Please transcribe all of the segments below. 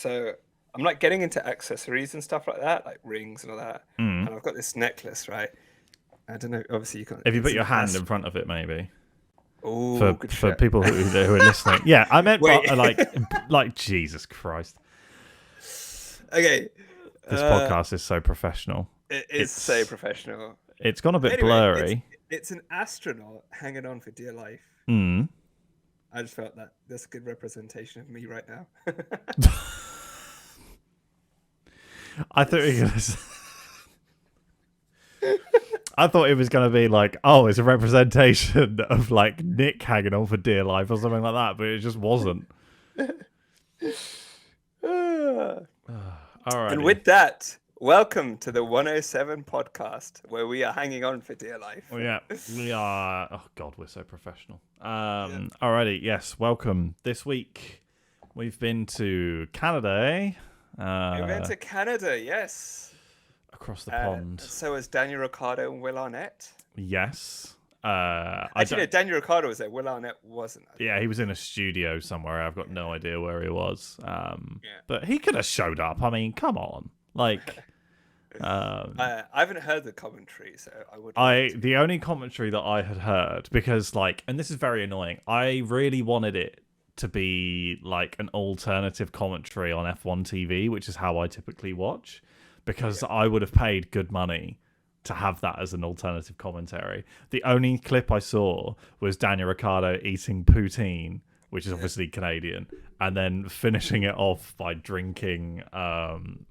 So I'm like getting into accessories and stuff like that, like rings and all that. Mm. And I've got this necklace, right? I don't know. Obviously, you can't. If you put It's your an hand in front of it, maybe Oh, good for shit. people who are listening. Yeah, I meant, Wait. but like Jesus Christ, Okay. this podcast is so professional. It is so professional. It's gone a bit Anyway, blurry. it's an astronaut hanging on for dear life. Mm. I just felt that that's a good representation of me right now. I thought you were gonna I thought it was going to be like, oh, it's a representation of like Nick hanging on for dear life or something like that, but it just wasn't. And with that, welcome to the 107 podcast, where we are hanging on for dear life. Well, yeah, we are. Oh God, we're so professional. Alrighty, yes, welcome. This week we've been to Canada. We went to Canada, yes. Across the pond. So was Daniel Ricciardo and Will Arnett. Yes. Actually, no, Daniel Ricciardo was there. Will Arnett wasn't. Yeah, he was in a studio somewhere. I've got no idea where he was. But he could have showed up. I mean, come on. Like, I haven't heard the commentary, so I would. The only commentary that I had heard, because like, and this is very annoying. I really wanted it to be like an alternative commentary on F1 TV, which is how I typically watch, because I would have paid good money to have that as an alternative commentary. The only clip I saw was Daniel Ricciardo eating poutine, which is obviously Canadian, and then finishing it off by drinking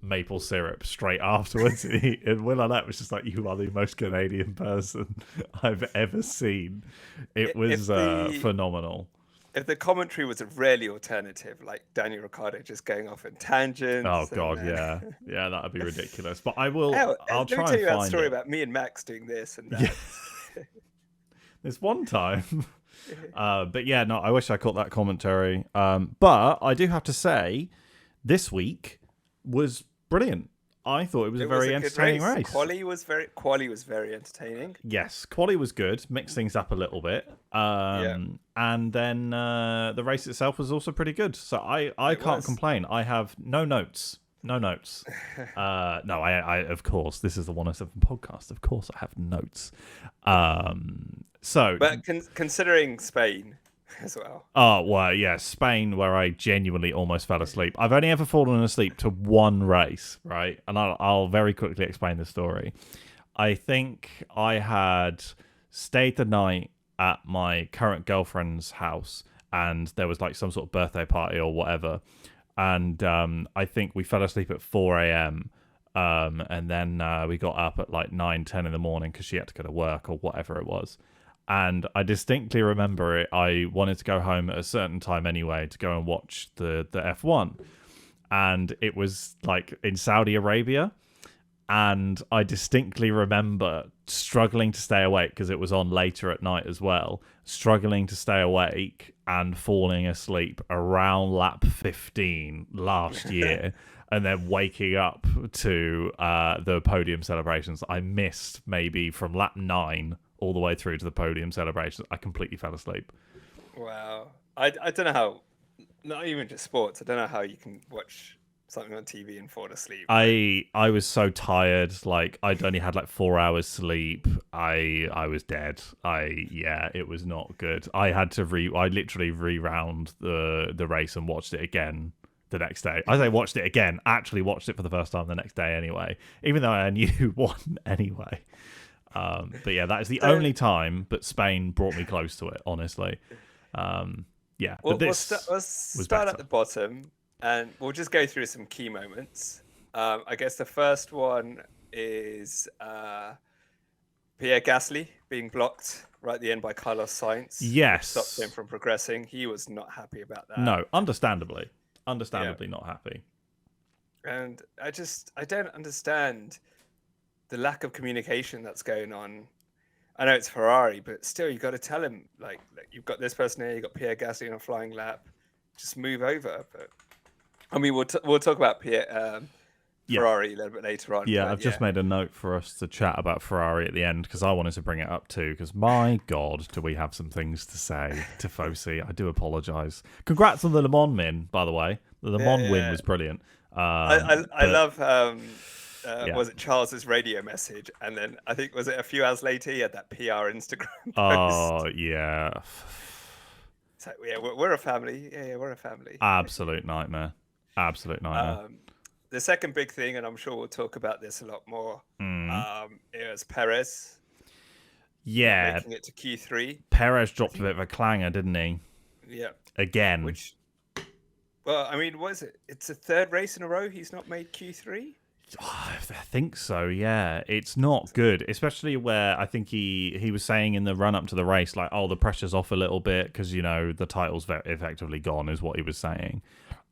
maple syrup straight afterwards. And Will Arnett was just like, "You are the most Canadian person I've ever seen." It was phenomenal. If the commentary was really alternative, like Daniel Ricciardo just going off in tangents. Oh God, yeah, that'd be ridiculous. But I'll let try me tell you and that story it. about me and Max doing this and that. Yeah. There's one time, but yeah, no, I wish I caught that commentary. But I do have to say, this week was brilliant. I thought it was a very entertaining race. Quali was very entertaining. Yes, quali was good. Mixed things up a little bit. And then the race itself was also pretty good. So I can't complain. I have no notes. No notes. No, I of course, this is the 107 podcast. Of course I have notes. But considering Spain as well. Oh, well, yeah, Spain, where I genuinely almost fell asleep. I've only ever fallen asleep to one race, right? And I'll very quickly explain the story. I think I had stayed the night at my current girlfriend's house, and there was like some sort of birthday party or whatever. And I think we fell asleep at 4 a.m. And then we got up at like 9, 10 in the morning because she had to go to work or whatever it was. And I distinctly remember it. I wanted to go home at a certain time anyway to go and watch the F1. And it was like in Saudi Arabia. And I distinctly remember struggling to stay awake because it was on later at night as well. Struggling to stay awake and falling asleep around lap 15 last year. And then waking up to the podium celebrations. I missed maybe from lap 9 all the way through to the podium celebrations. I completely fell asleep. Wow. I don't know how, not even just sports, I don't know how you can watch something on TV and fall asleep. I was so tired. Like, I'd only had like 4 hours sleep. I was dead. It was not good. I had to I literally rewound the race and watched it again the next day. I say watched it again, actually watched it for the first time the next day anyway, even though I knew who won anyway. But yeah, that is the only time, but Spain brought me close to it, honestly. Yeah, but this we'll start at the bottom, and we'll just go through some key moments. I guess the first one is Pierre Gasly being blocked right at the end by Carlos Sainz. Yes. Stopped him from progressing. He was not happy about that. No, understandably not happy. And I don't understand the lack of communication that's going on. I know it's Ferrari, but still, you got to tell him, like you've got this person here, you've got Pierre Gasly on a flying lap, just move over. But I mean, we'll talk about Ferrari a little bit later on. Yeah, I've just made a note for us to chat about Ferrari at the end because I wanted to bring it up too. Because my God, do we have some things to say to Fosi? I do apologise. Congrats on the Le Mans win, by the way. The Yeah, Mon win yeah. was brilliant. I But love yeah. was it Charles's radio message, and then I think was it a few hours later he had that PR Instagram Oh post. yeah. It's like, yeah, we're a family. Yeah, yeah, we're a family. Absolute nightmare. Absolute nightmare. Um, the second big thing, and I'm sure we'll talk about this a lot more, Mm. it was Perez not Yeah. making it to Q3. Perez I dropped a think, bit of a clanger, didn't he? yeah, Again. which, well, I mean, what is it? It's a third race in a row he's not made Q3. I think so, yeah. It's not good, especially where I think he was saying in the run up to the race, like, oh, the pressure's off a little bit because, the title's effectively gone, is what he was saying.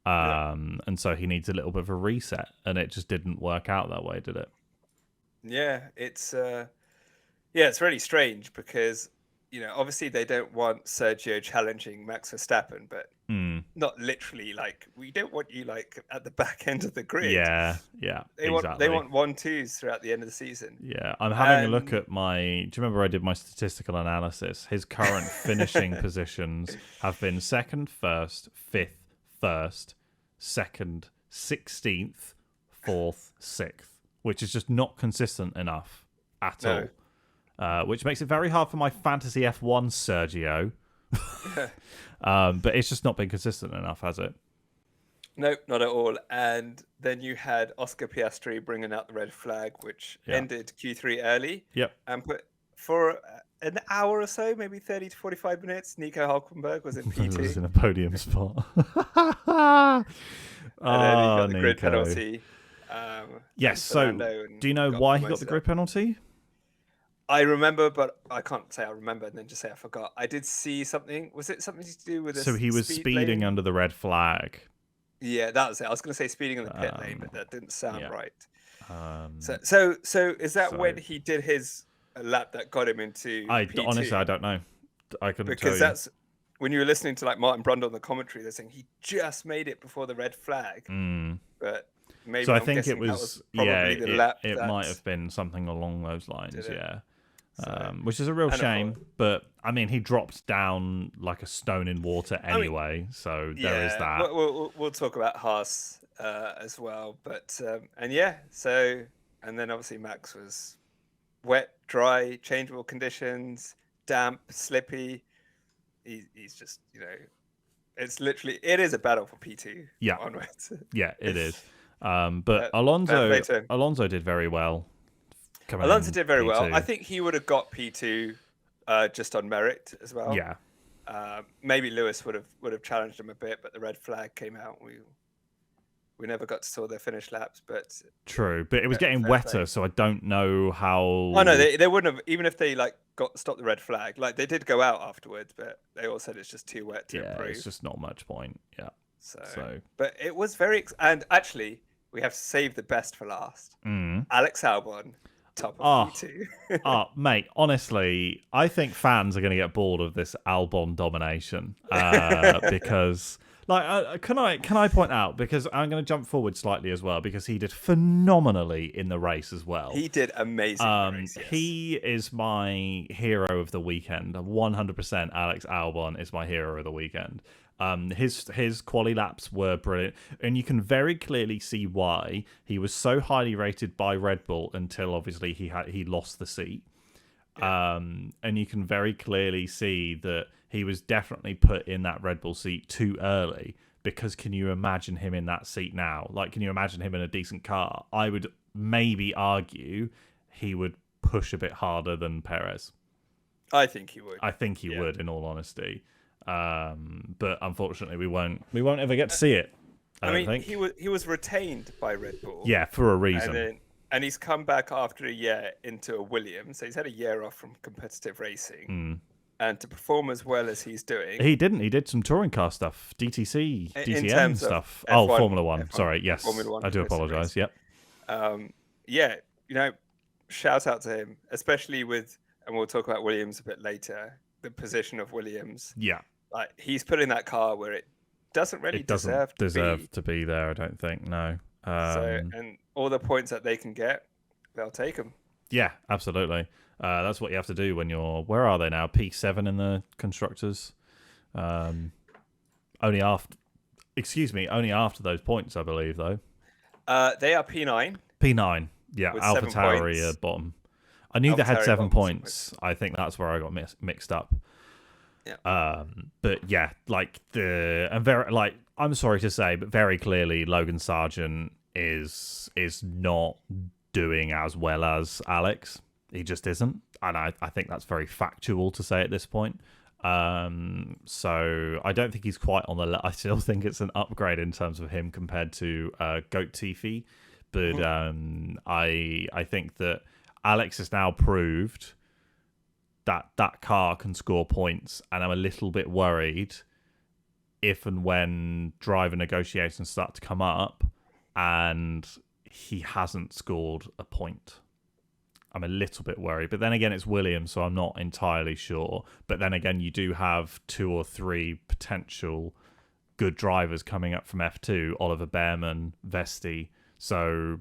Yeah. And so he needs a little bit of a reset, and it just didn't work out that way, did it? Yeah, it's really strange because obviously they don't want Sergio challenging Max Verstappen, but Mm. not literally. Like we don't want you like at the back end of the grid. Yeah, They exactly. want 1-2s throughout the end of the season. Yeah, I'm having a look And at my. Do you remember I did my statistical analysis? His current finishing positions have been second, first, fifth, first, second, 16th, fourth, sixth, which is just not consistent enough at No. all. Which makes it very hard for my fantasy F1 Sergio. But it's just not been consistent enough, has it? Nope, not at all. And then you had Oscar Piastri bringing out the red flag, which Yeah. ended Q3 early. Yep. And put for an hour or so, maybe 30 to 45 minutes, Nico Hulkenberg was in He was P2. in a podium spot. And then he got the grid Nico. penalty. Yes, so do you know why he got the grid penalty? I remember, but I can't say I remember and then just say I forgot. I did see something. Was it something to do with So he was speeding lane? under the red flag. Yeah, that was it. I was going to say speeding in the pit lane, but that didn't sound right. So is that when he did his lap that got him into P2? Honestly, I don't know. I couldn't tell Because you. that's when you were listening to like Martin Brundle on the commentary. They're saying he just made it before the red flag, but maybe. So I I'm think guessing it was the lap. It might have been something along those lines. Yeah. Which is a real shame, but I mean, he dropped down like a stone in water anyway, so there is that. We'll talk about Haas as well, but and then obviously Max was wet, dry, changeable conditions, damp, slippy. He's just it is a battle for P2. Yeah, onwards. Yeah, it is. But Alonso did very well. Alonso did very well. I think he would have got P2 just on merit as well. Yeah. Maybe Lewis would have challenged him a bit, but the red flag came out. We never got to saw their finish laps, but true. But it was getting wetter, so I don't know how. Oh no, they wouldn't have, even if they like stopped the red flag. Like they did go out afterwards, but they all said it's just too wet to improve. It's just not much point. Yeah. So. But it was and actually we have to save the best for last. Alex Albon. Top of P2. Mate, honestly, I think fans are going to get bored of this Albon domination because, like, can I point out, because I'm going to jump forward slightly as well, because he did phenomenally in the race as well. He did amazing. In the race, yes. He is my hero of the weekend. 100% Alex Albon is my hero of the weekend. His quali laps were brilliant, and you can very clearly see why he was so highly rated by Red Bull until obviously he lost the seat. Yeah. And you can very clearly see that he was definitely put in that Red Bull seat too early, because can you imagine him in that seat now? Like, can you imagine him in a decent car? I would maybe argue he would push a bit harder than Perez. I think he would. I think he would, in all honesty. But unfortunately, we won't ever get to see it. I mean, think. he was retained by Red Bull. Yeah, for a reason. And he's come back after a year into a Williams, so he's had a year off from competitive racing. And to perform as well as he's doing, he did some touring car stuff, DTC, DTM stuff. F1, Formula One. F1, sorry, yes, Formula 1 I do apologise. Yep. Shout out to him, especially and we'll talk about Williams a bit later. The position of Williams. Yeah. Like he's put in that car where it doesn't deserve to be there. I don't think. No. And all the points that they can get, they'll take them. Yeah, absolutely. That's what you have to do when you're. Where are they now? P7 in the constructors. Only Excuse me, only after those points, I believe, though. They are P9 P9, yeah, with Alpha 7 points. Tauri bottom. I knew they had AlphaTauri 7 bottom with 7 points. points. I think that's where I got mixed up. Yeah. But yeah, like I'm sorry to say, but very clearly Logan Sargent is not doing as well as Alex. He just isn't, and I think that's very factual to say at this point. So I don't think he's quite on the. I still think it's an upgrade in terms of him compared to Goat Tiffy, but I think that Alex has now proved that car can score points, and I'm a little bit worried if and when driver negotiations start to come up and he hasn't scored a point. I'm a little bit worried. But then again, it's Williams, so I'm not entirely sure. But then again, you do have 2 or 3 potential good drivers coming up from F2, Oliver Behrman, Vesti. So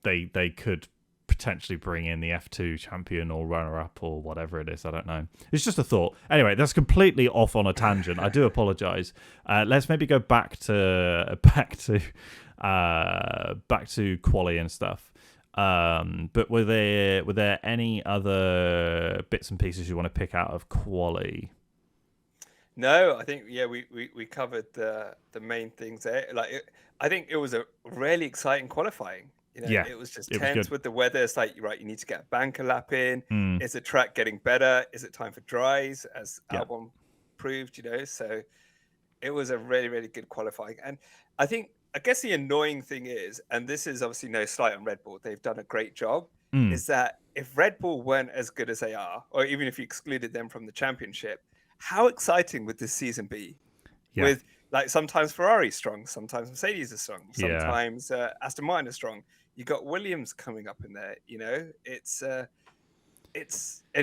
they could potentially bring in the F2 champion or runner-up or whatever it is. I don't know. It's just a thought. Anyway, that's completely off on a tangent. I do apologize. Let's maybe go back to quali and stuff. But were there any other bits and pieces you want to pick out of quali? No, I think we covered the main things there. I think it was a really exciting qualifying. Yeah, it was just it was tense good. with the weather. It's like, right, you need to get a banker lap in. Mm, Is the track getting better? Is it time for dries, as yeah, Albon proved? So it was a really, really good qualifying. And I guess the annoying thing is, and this is obviously no slight on Red Bull, they've done a great job, mm, is that if Red Bull weren't as good as they are, or even if you excluded them from the championship, how exciting would this season be? yeah, With like sometimes Ferrari strong, sometimes Mercedes is strong, yeah, sometimes Aston Martin is strong. You got Williams coming up in there. And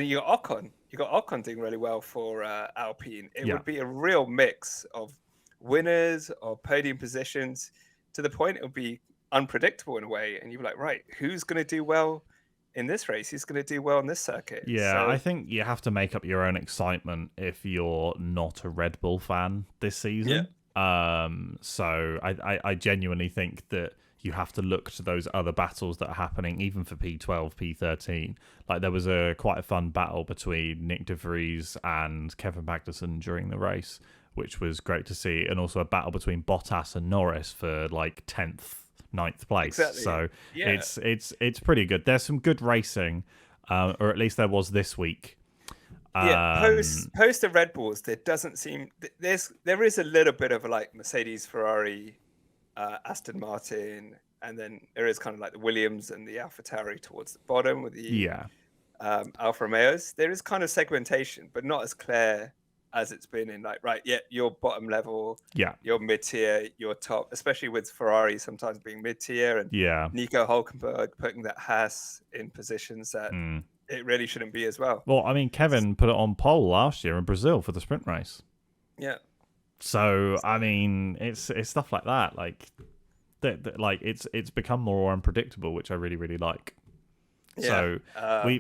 you got Ocon doing really well for Alpine. It yeah. would be a real mix of winners or podium positions, to the point it would be unpredictable in a way. And you'd be like, right, who's going to do well in this race? Who's going to do well in this circuit? Yeah, I think you have to make up your own excitement if you're not a Red Bull fan this season. So I genuinely think that you have to look to those other battles that are happening, even for P12, P13. Like there was quite a fun battle between Nick De Vries and Kevin Magnussen during the race, which was great to see, and also a battle between Bottas and Norris for like 10th, 9th place. Exactly. So Yeah. it's pretty good. There's some good racing, or at least there was this week. Post the Red Bulls, there doesn't seem there is a little bit of a like Mercedes, Ferrari, Aston Martin, and then there is kind of like the Williams and the AlphaTauri towards the bottom with the Alfa Romeos. There is kind of segmentation, but not as clear as it's been in like, right, yeah, your bottom level, your mid tier, your top, especially with Ferrari sometimes being mid tier, and Nico Hulkenberg putting that Haas in positions that it really shouldn't be as well. Well, I mean, Kevin put it on pole last year in Brazil for the sprint race. Yeah. So I mean, it's stuff like that. Like, like it's become more unpredictable, which I really really like. Yeah. So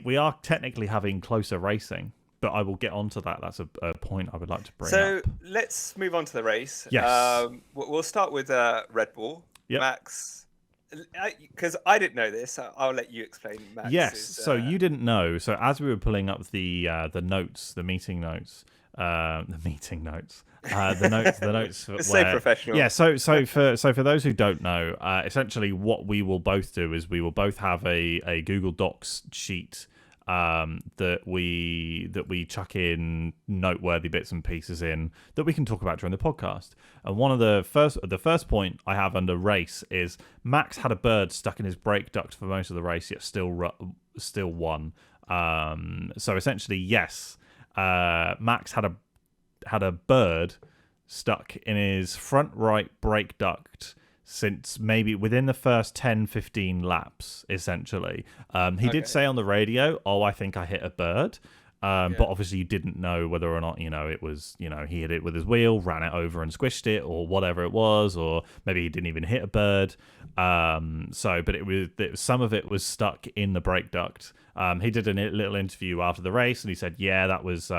we are technically having closer racing, but I will get onto that. That's a point I would like to bring up. So let's move on to the race. Yes. We'll start with Red Bull. Yep. Max. Because I didn't know this, I'll let you explain. Max. Yes. So you didn't know. So as we were pulling up the notes, the meeting notes, the notes. It's so professional. Yeah. So for those who don't know, essentially what we will both do is we will both have a Google Docs sheet that we chuck in noteworthy bits and pieces in that we can talk about during the podcast. And one of the first point I have under race is Max had a bird stuck in his brake duct for most of the race, yet still won. So essentially, yes, Max had a bird stuck in his front right brake duct since maybe within the first 10-15 laps, essentially. He did say on the radio, I think I hit a bird. But obviously you didn't know whether or not, it was, he hit it with his wheel, ran it over and squished it, or whatever it was, or maybe he didn't even hit a bird. But it was some of it was stuck in the brake duct. He did a little interview after the race, and he said, that was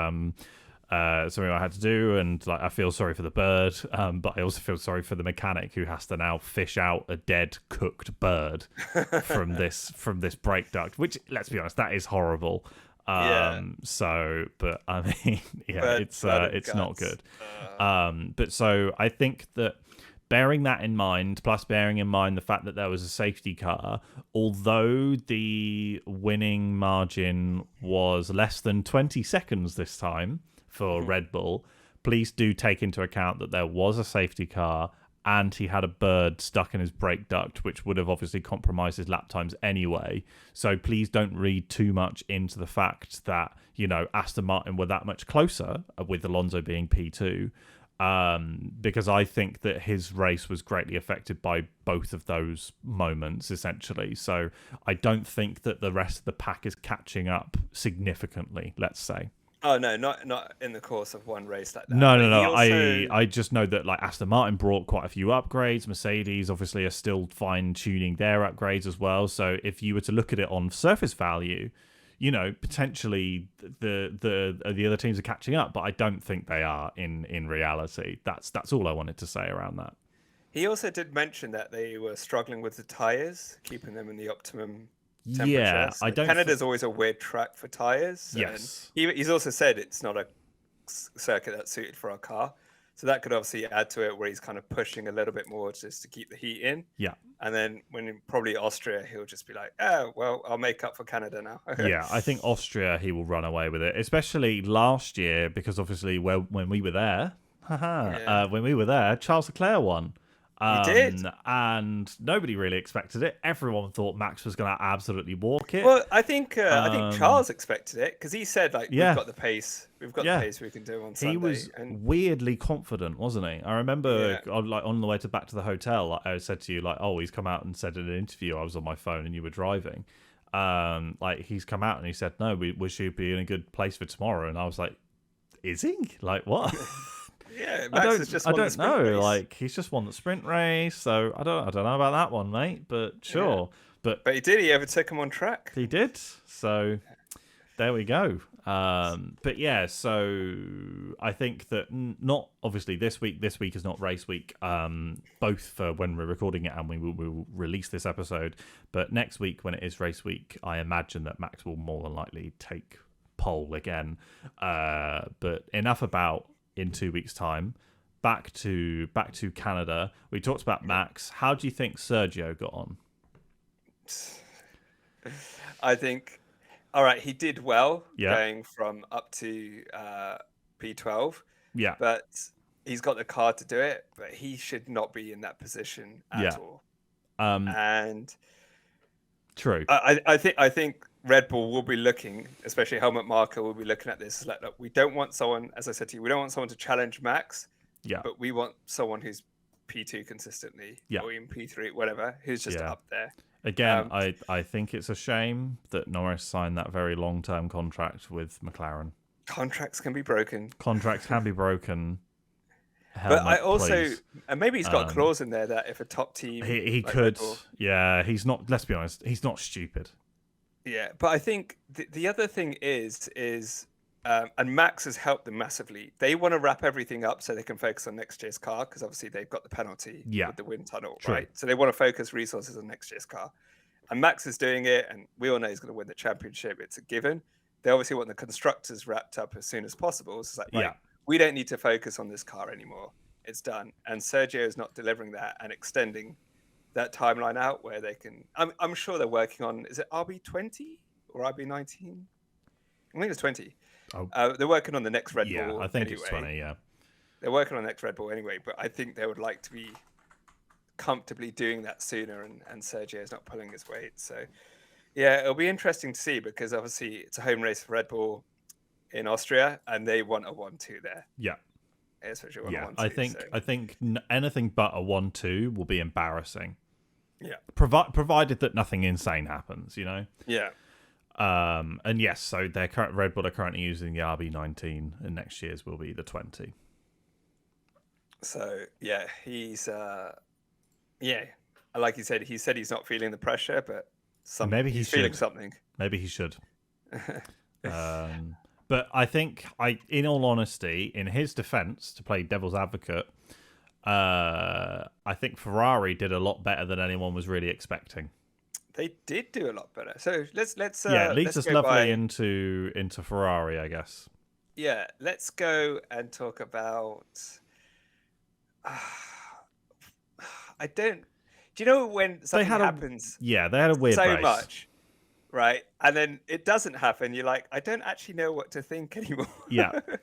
something I had to do, and like I feel sorry for the bird, but I also feel sorry for the mechanic who has to now fish out a dead cooked bird from this brake duct. Which, let's be honest, that is horrible. Yeah, But I mean, yeah, blood and it's not guts. good. But so I think that bearing that in mind, plus bearing in mind the fact that there was a safety car, although the winning margin was less than 20 seconds this time for Red Bull, please do take into account that there was a safety car and he had a bird stuck in his brake duct, which would have obviously compromised his lap times anyway. So please don't read too much into the fact that, Aston Martin were that much closer, with Alonso being P2, because I think that his race was greatly affected by both of those moments, essentially. So I don't think that the rest of the pack is catching up significantly, let's say. Oh no, not in the course of one race like that. No, But no, he no. also, I just know that like Aston Martin brought quite a few upgrades. Mercedes obviously are still fine tuning their upgrades as well. So if you were to look at it on surface value, potentially the other teams are catching up, but I don't think they are in reality. That's all I wanted to say around that. he also did mention that they were struggling with the tires, keeping them in the optimum temperature. Yeah, I So don't. Canada's always a weird track for tires, and Yes. he's also said it's not a circuit that's suited for our car. So that could obviously add to it, where he's kind of pushing a little bit more just to keep the heat in. Yeah. And then when probably Austria, he'll just be like, "Oh, well, I'll make up for Canada now." Yeah, I think Austria, he will run away with it, especially last year, because obviously when we were there, Yeah, when we were there, Charles Leclerc won. he did. And nobody really expected it. Everyone thought Max was going to absolutely walk it. Well, I think Um, Charles expected it because he said like, "We've yeah, got the pace. We've got the yeah. pace. We can do on He Sunday." was And weirdly confident, wasn't he? I remember, yeah, on the way back to the hotel, like, I said to you, like, "Oh, he's come out and said in an interview I was on my phone and you were driving." Like he's come out and he said, "No, we should be in a good place for tomorrow." And I was like, "Is he? Like what?" yeah, Max has just I won the don't sprint know. race, Like he's just won the sprint race, so I don't know about that one, mate. But yeah. sure, but But he did. He overtook him on track. he did. So there we go. But yeah, so I think that not obviously this week. This week is not race week. Both for when we're recording it and we will release this episode. But next week, when it is race week, I imagine that Max will more than likely take pole again. But enough about in 2 weeks' time. Back to Canada. We talked about Max. How do you think Sergio got on? I think, all right, he did well Yeah, going from up to P12, yeah, but he's got the car to do it. But he should not be in that position yeah. at all. Um, And true. I think Red Bull will be looking, especially Helmut Marko will be looking at this. Like, look, we don't want someone, as I said to you, we don't want someone to challenge Max, Yeah, but we want someone who's P2 consistently, yeah, or even P3, whatever, who's just yeah. up there. Again, Um, I think it's a shame that Norris signed that very long-term contract with McLaren. Contracts can be broken. Contracts can be broken. But I Helmet, also, please. and maybe he's got a Um, clause in there that if a top team he like Red could. Bull, Yeah, he's not. Let's be honest. He's not stupid. yeah. But I think the other thing and Max has helped them massively. They want to wrap everything up so they can focus on next year's car because obviously they've got the penalty Yeah, with the wind tunnel, true. right? So they want to focus resources on next year's car. And Max is doing it, and we all know he's going to win the championship. It's a given. They obviously want the constructors wrapped up as soon as possible. So it's like, Yeah, right, we don't need to focus on this car anymore. It's done. And Sergio is not delivering that and extending that timeline out where they can. I'm sure they're working on. Is it RB20 or RB19? I think it's 20. oh, They're working on the next Red yeah. Bull I think anyway. it's 20. Yeah, They're working on the next Red Bull anyway, but I think they would like to be comfortably doing that sooner, and Sergio's not pulling his weight. So, yeah, it'll be interesting to see because obviously it's a home race for Red Bull in Austria, and they want a 1-2 there. yeah, Especially want a yeah. 1-2. So, I think anything but a 1-2 will be embarrassing. yeah, Provided that nothing insane happens, yeah. And yes, so their current Red Bull are currently using the RB19, and next year's will be the 20. So yeah, he's yeah, like he said he's not feeling the pressure, but Maybe he's feeling should. something. Maybe he should. But I think in all honesty, in his defense, to play devil's advocate, I think Ferrari did a lot better than anyone was really expecting. They did do a lot better. So Yeah, it leads let's us go lovely by. into Ferrari, I guess. Yeah, let's go and talk about. I don't. Do you know when They something had a happens they had a weird so race. much, right? And then it doesn't happen. You're like, I don't actually know what to think anymore. Yeah. They're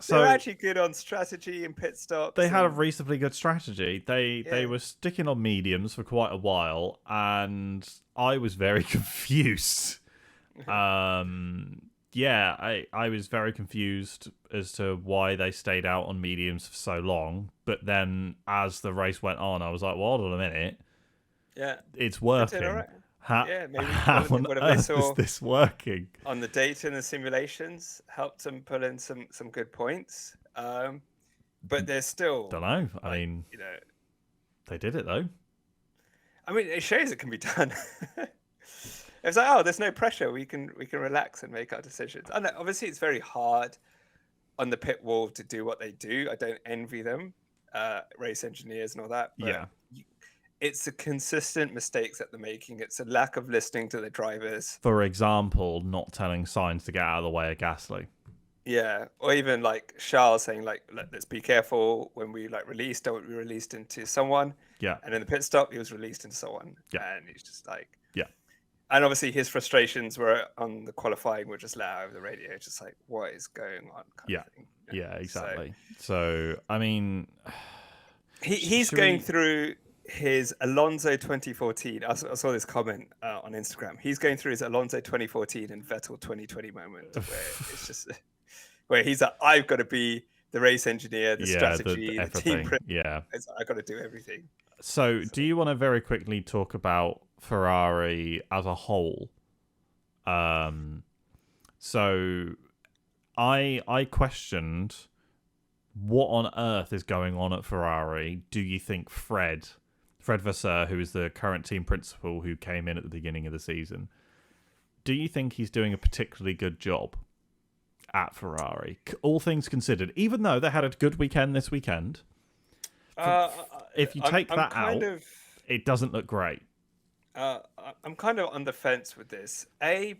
So actually good on strategy and pit they stops, had a and reasonably good strategy. They yeah, were sticking on mediums for quite a while, and I was very confused. Yeah, I was very confused as to why they stayed out on mediums for so long. But then as the race went on, I was like, well, hold on a minute, yeah, it's they're doing all working. right. How Yeah, maybe how on whatever they earth is saw this working? on the data and the simulations helped them pull in some good points. But they're still Don't know. I like, mean, you know, they did it though. I mean, it shows it can be done. It's like, oh, there's no pressure. We can relax and make our decisions. And obviously, it's very hard on the pit wall to do what they do. I don't envy them, race engineers and all that. But Yeah. it's the consistent mistakes that they're making. It's a lack of listening to the drivers. For example, not telling Sainz to get out of the way of Gasly. Yeah, or even like Charles saying like, let's be careful when we like release. Don't be released into someone. Yeah. And in the pit stop, he was released into someone, Yeah. and he's just like, Yeah. and obviously his frustrations were on the qualifying were just let out over the radio, just like what is going on, kind Yeah. of thing. Yeah, exactly. So I mean, He's going through his Alonso 2014. I saw this comment on Instagram. He's going through his Alonso 2014 and Vettel 2020 moment where it's just where he's like, I've got to be the race engineer, the strategy, the team. everything. Yeah. I've got to do everything. So, do you want to very quickly talk about Ferrari as a whole? So I questioned what on earth is going on at Ferrari. Do you think Fred Vasseur, who is the current team principal who came in at the beginning of the season, do you think he's doing a particularly good job at Ferrari? All things considered, even though they had a good weekend this weekend, if you take that out, it doesn't look great. I'm kind of on the fence with this.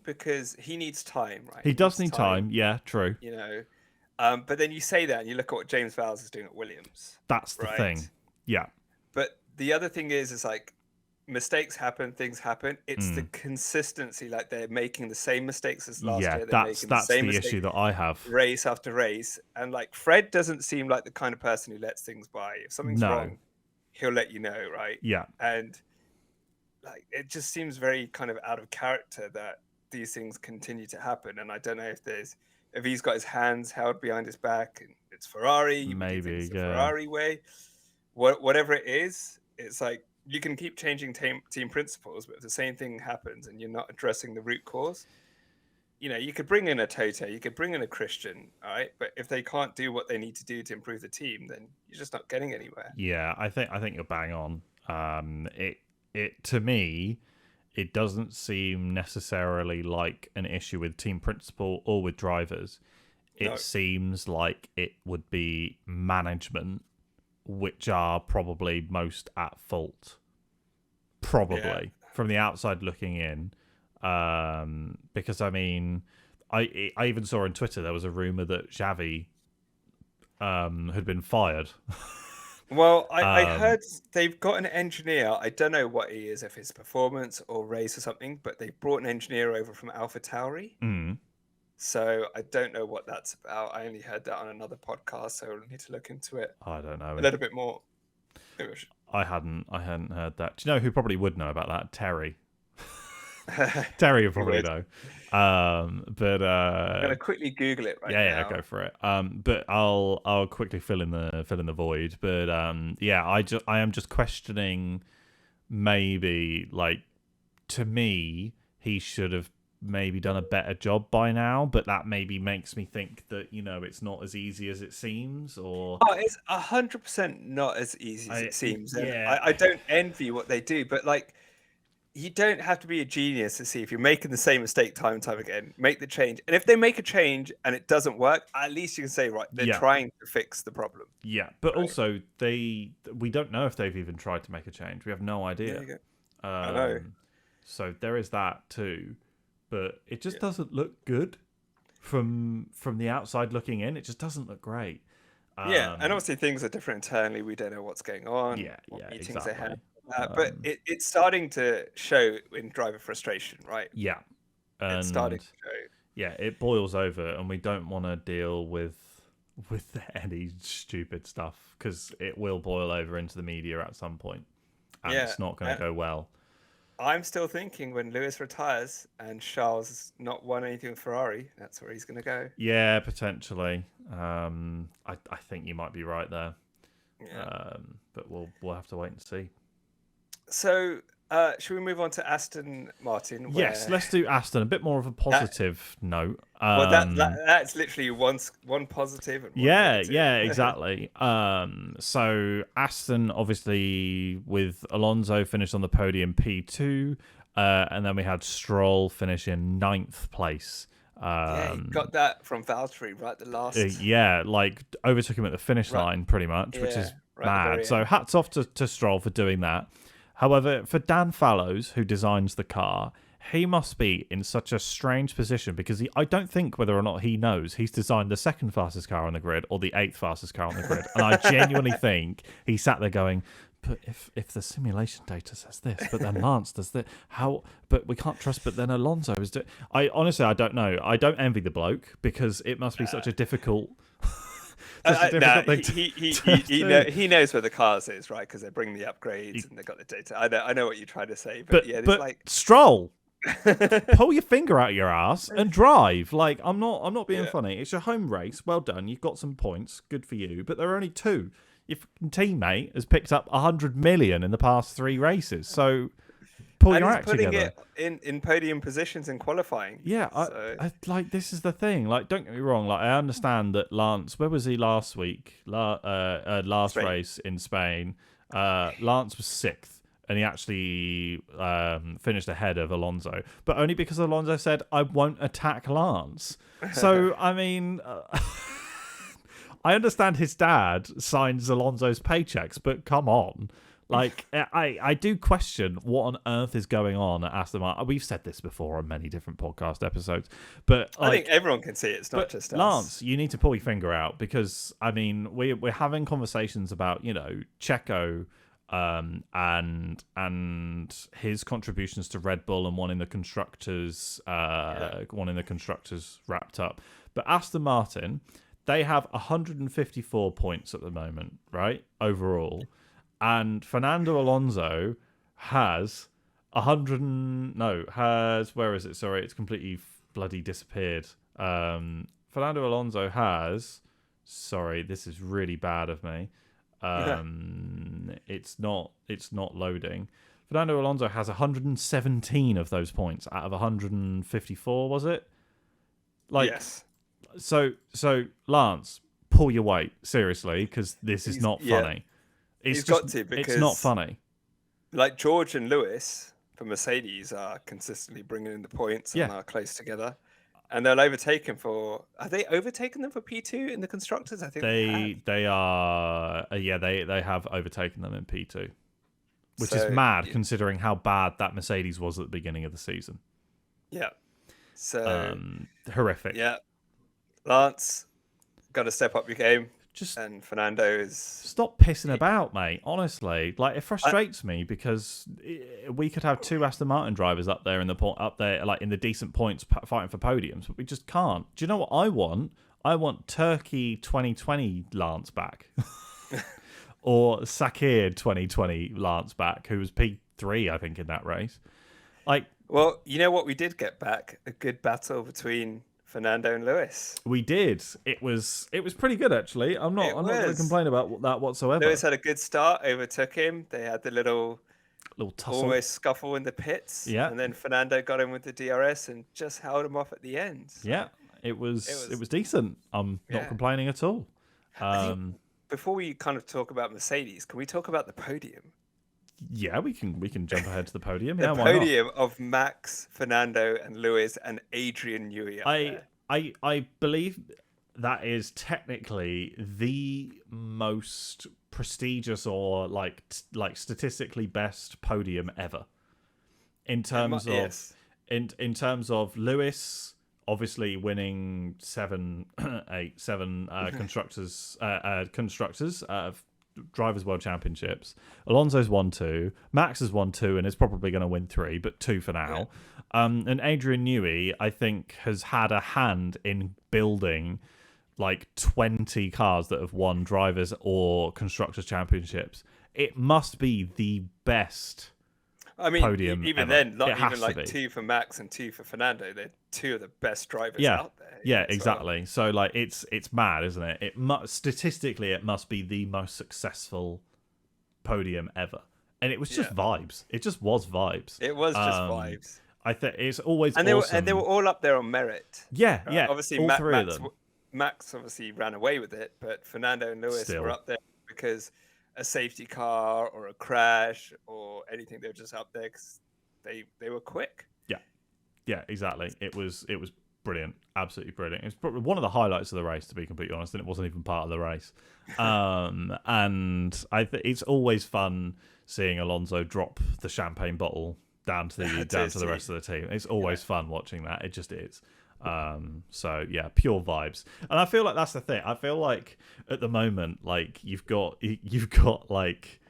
Because he needs time, right? He does need time. Yeah, true. You know, but then you say that and you look at what James Vowles is doing at Williams. That's the thing. Yeah. But the other thing is like mistakes happen, things happen. It's the consistency. Like they're making the same mistakes as last year. They're making that's the issue that I have. Race after race, and like Fred doesn't seem like the kind of person who lets things by. If something's wrong, he'll let you know, right? Yeah. And like it just seems very kind of out of character that these things continue to happen. And I don't know if he's got his hands held behind his back and it's Ferrari, maybe the Ferrari way, whatever it is. It's like you can keep changing team principles, but if the same thing happens and you're not addressing the root cause, you know, you could bring in a Toto, you could bring in a Christian, all right, but if they can't do what they need to do to improve the team, then you're just not getting anywhere. Yeah, I think you're bang on. It to me, it doesn't seem necessarily like an issue with team principal or with drivers. It seems like it would be management, which are probably most at fault. Probably from the outside looking in, because I mean, I even saw on Twitter there was a rumor that Xavi had been fired. Well, I heard they've got an engineer. I don't know what he is, if it's performance or race or something, but they brought an engineer over from AlphaTauri. So I don't know what that's about. I only heard that on another podcast, so I'll need to look into it. I don't know a little bit more. I hadn't heard that. Do you know who probably would know about that? Terry. Terry would probably know. But I'm gonna quickly Google it right now. Yeah, go for it. But I'll quickly fill in the void. But I am just questioning. Maybe like to me, he should have maybe done a better job by now. But that maybe makes me think that it's not as easy as it seems. Or it's 100% not as easy as it seems. Yeah, I don't envy what they do, but like you don't have to be a genius to see if you're making the same mistake time and time again, make the change. And if they make a change and it doesn't work, at least you can say, right, they're Yeah, trying to fix the problem. yeah. But Right. also, we don't know if they've even tried to make a change. We have no There idea. you go. I know. Um, so there is that too. But it just Yeah. doesn't look good from the outside looking in. It just doesn't look great. Yeah. And Um, obviously things are different internally. We don't know what's going on, yeah, what yeah, meetings they have. exactly. But Um, it's starting to show in driver frustration, right? yeah, It's starting and to show. yeah, it boils over, and we don't want to deal with any stupid stuff because it will boil over into the media at some point, and Yeah. it's not going to And go well. I'm still thinking when Lewis retires and Charles has not won anything with Ferrari, that's where he's going to go. Yeah, potentially. I think you might be right there. Yeah. But we'll have to wait and see. So, should we move on to Aston Martin? Yes, Where let's do Aston. A bit more of a positive note. well, that's literally one positive and one Yeah, negative. yeah, exactly. So Aston obviously with Alonso finished on the podium P2, and then we had Stroll finish in ninth place. Yeah, he got that from Valtteri right at the last. Yeah, like overtook him at the finish Right, line pretty much, which yeah, is right at the mad. very So end. hats off to Stroll for doing that. However, for Dan Fallows, who designs the car, he must be in such a strange position because I don't think whether or not he knows he's designed the second fastest car on the grid or the eighth fastest car on the grid. And I genuinely think he sat there going, but if the simulation data says this, but then Lance does this, how? But we can't trust. But then Alonso is doing. I honestly, I don't know. I don't envy the bloke because it must be such a difficult. No, thing he knows where the cars is, right? Because they bring the upgrades and they got the data. I know what you're trying to say, but yeah, it's but like Stroll, pull your finger out your ass and drive. Like I'm not being Yeah. funny. It's your home race. Well done. You've got some points. Good for you. But there are only two. Your teammate has picked up 100 million in the past 3 races. So pull and your he's act putting together. it in podium positions in qualifying. Yeah, So I like this is the thing. Like, don't get me wrong. Like, I understand that Lance. Where was he last week? Last Spain. race in Spain. Lance was 6th, and he actually finished ahead of Alonso, but only because Alonso said, "I won't attack Lance." So, I mean. I understand his dad signs Alonso's paychecks, but come on. Like, I do question what on earth is going on at Aston Martin. We've said this before on many different podcast episodes, but I think like, everyone can see it. It's not but just us. Lance, you need to pull your finger out because I mean, we're having conversations about Checo, and his contributions to Red Bull and wanting the constructors wrapped up, but Aston Martin. They have 154 points at the moment, right? Overall. And Fernando Alonso has where is it? Sorry, it's completely bloody disappeared. Fernando Alonso has, sorry, this is really bad of me. It's not loading. Fernando Alonso has 117 of those points out of 154, was it? Like, yes. So Lance, pull your weight seriously because this is not funny. He's got to because it's not funny. Like George and Lewis for Mercedes are consistently bringing in the points Yeah. and are close together, and they'll overtake him for. Are they overtaken them for P2 in the constructors? I think They are they have overtaken them in P2, which is So, mad considering how bad that Mercedes was at the beginning of the season. Yeah. So Horrific. yeah, Lance, got to step up your game. Just And Fernando is. stop pissing about, mate. Honestly, like it frustrates me because we could have 2 Aston Martin drivers up there like in the decent points fighting for podiums, but we just can't. Do you know what I want? I want Turkey 2020 Lance back, or Sakir 2020 Lance back, who was P3 I think in that race. Like, Well, you know what we did get back? A good battle between Fernando and Lewis. we did. It was pretty good actually. I'm not going to complain about that whatsoever. Lewis had a good start, overtook him. They had the little tussle, almost scuffle in the pits. Yeah. And then Fernando got him with the DRS and just held him off at the end. So Yeah, it was decent. I'm not complaining at all. I think before we kind of talk about Mercedes, can we talk about the podium? Yeah, we can jump ahead to the podium. The Yeah, why not? podium of Max, Fernando, and Lewis, and Adrian Newey up I there. I believe that is technically the most prestigious or like statistically best podium ever in terms of Yes. in terms of Lewis obviously winning seven constructors drivers world championships. Alonso's won 2, Max has won 2 and is probably going to win 3, but 2 for now. And Adrian Newey I think has had a hand in building like 20 cars that have won drivers or constructors championships. It must be the best I mean, podium even ever. then, not It has even to like be. 2 for Max and 2 for Fernando. They're 2 of the best drivers Yeah, out there. yeah, as well. exactly. So like it's mad, isn't it? Statistically it must be the most successful podium ever, and it was just vibes. It just was vibes. It was just vibes. I think it's always And awesome. they were all up there on merit. Yeah, Right? yeah. Obviously, all three of them. Max obviously ran away with it, but Fernando and Lewis Still. were up there because a safety car or a crash or anything. They were just up there because they were quick. Yeah, exactly. It was brilliant, absolutely brilliant. It's probably one of the highlights of the race, to be completely honest, and it wasn't even part of the race. And it's always fun seeing Alonso drop the champagne bottle down to the rest of the team. It's always fun watching that. It just is. So yeah, pure vibes. And I feel like that's the thing. I feel like at the moment, like you've got like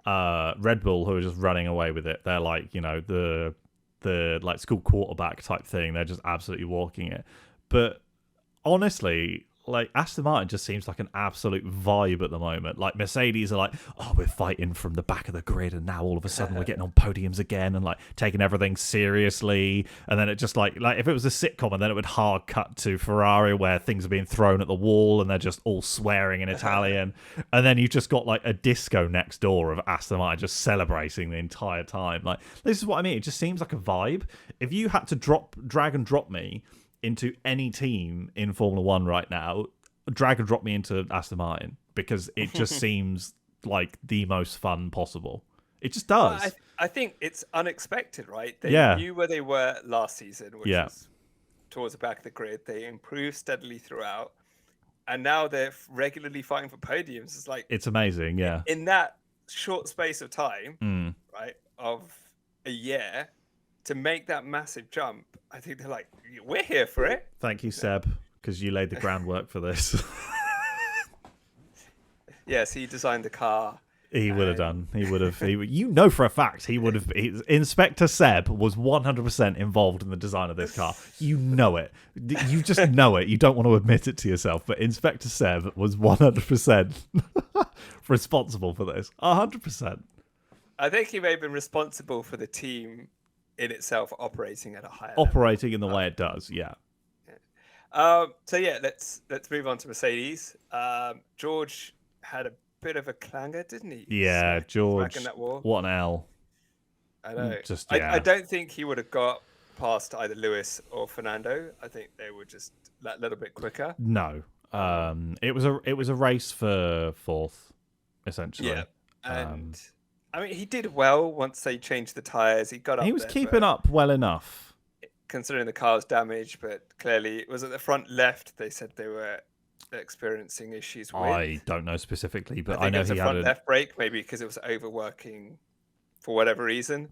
Red Bull who are just running away with it. They're like, the like school quarterback type thing. They're just absolutely walking it. But honestly, like Aston Martin just seems like an absolute vibe at the moment. Like Mercedes are like, oh, we're fighting from the back of the grid, and now all of a sudden we're getting on podiums again and like taking everything seriously. And then it just like if it was a sitcom, and then it would hard cut to Ferrari where things are being thrown at the wall and they're just all swearing in Italian. And then you've just got like a disco next door of Aston Martin just celebrating the entire time. Like this is what I mean. It just seems like a vibe. If you had to drag and drop me into any team in Formula One right now, drag and drop me into Aston Martin, because it just seems like the most fun possible. It just does. Well, I think it's unexpected, right? They knew where they were last season, which was towards the back of the grid. They improved steadily throughout, and now they're regularly fighting for podiums. It's like it's amazing, yeah. In that short space of time, right, of a year, to make that massive jump, I think they're like, we're here for it. Thank you, Seb, because you laid the groundwork for this. Yes, he designed the car. He would have done. He would have. You know for a fact he would have. Inspector Seb was 100% involved in the design of this car. You know it. You just know it. You don't want to admit it to yourself, but Inspector Seb was 100% responsible for this. 100%. I think he may have been responsible for the team in itself operating at a higher operating in the way it does. Yeah. So yeah, let's move on to Mercedes. George had a bit of a clanger, didn't he? Yeah, George. In that wall. What an L. I know. Just I don't think he would have got past either Lewis or Fernando. I think they were just that little bit quicker. No. It was a race for fourth, essentially. Yeah. And I mean, he did well once they changed the tires. He got up. He was there, keeping up well enough, considering the car's damage. But clearly, it was at the front left. They said they were experiencing issues with. I don't know specifically, but I know it was he a had front left brake, maybe because it was overworking for whatever reason,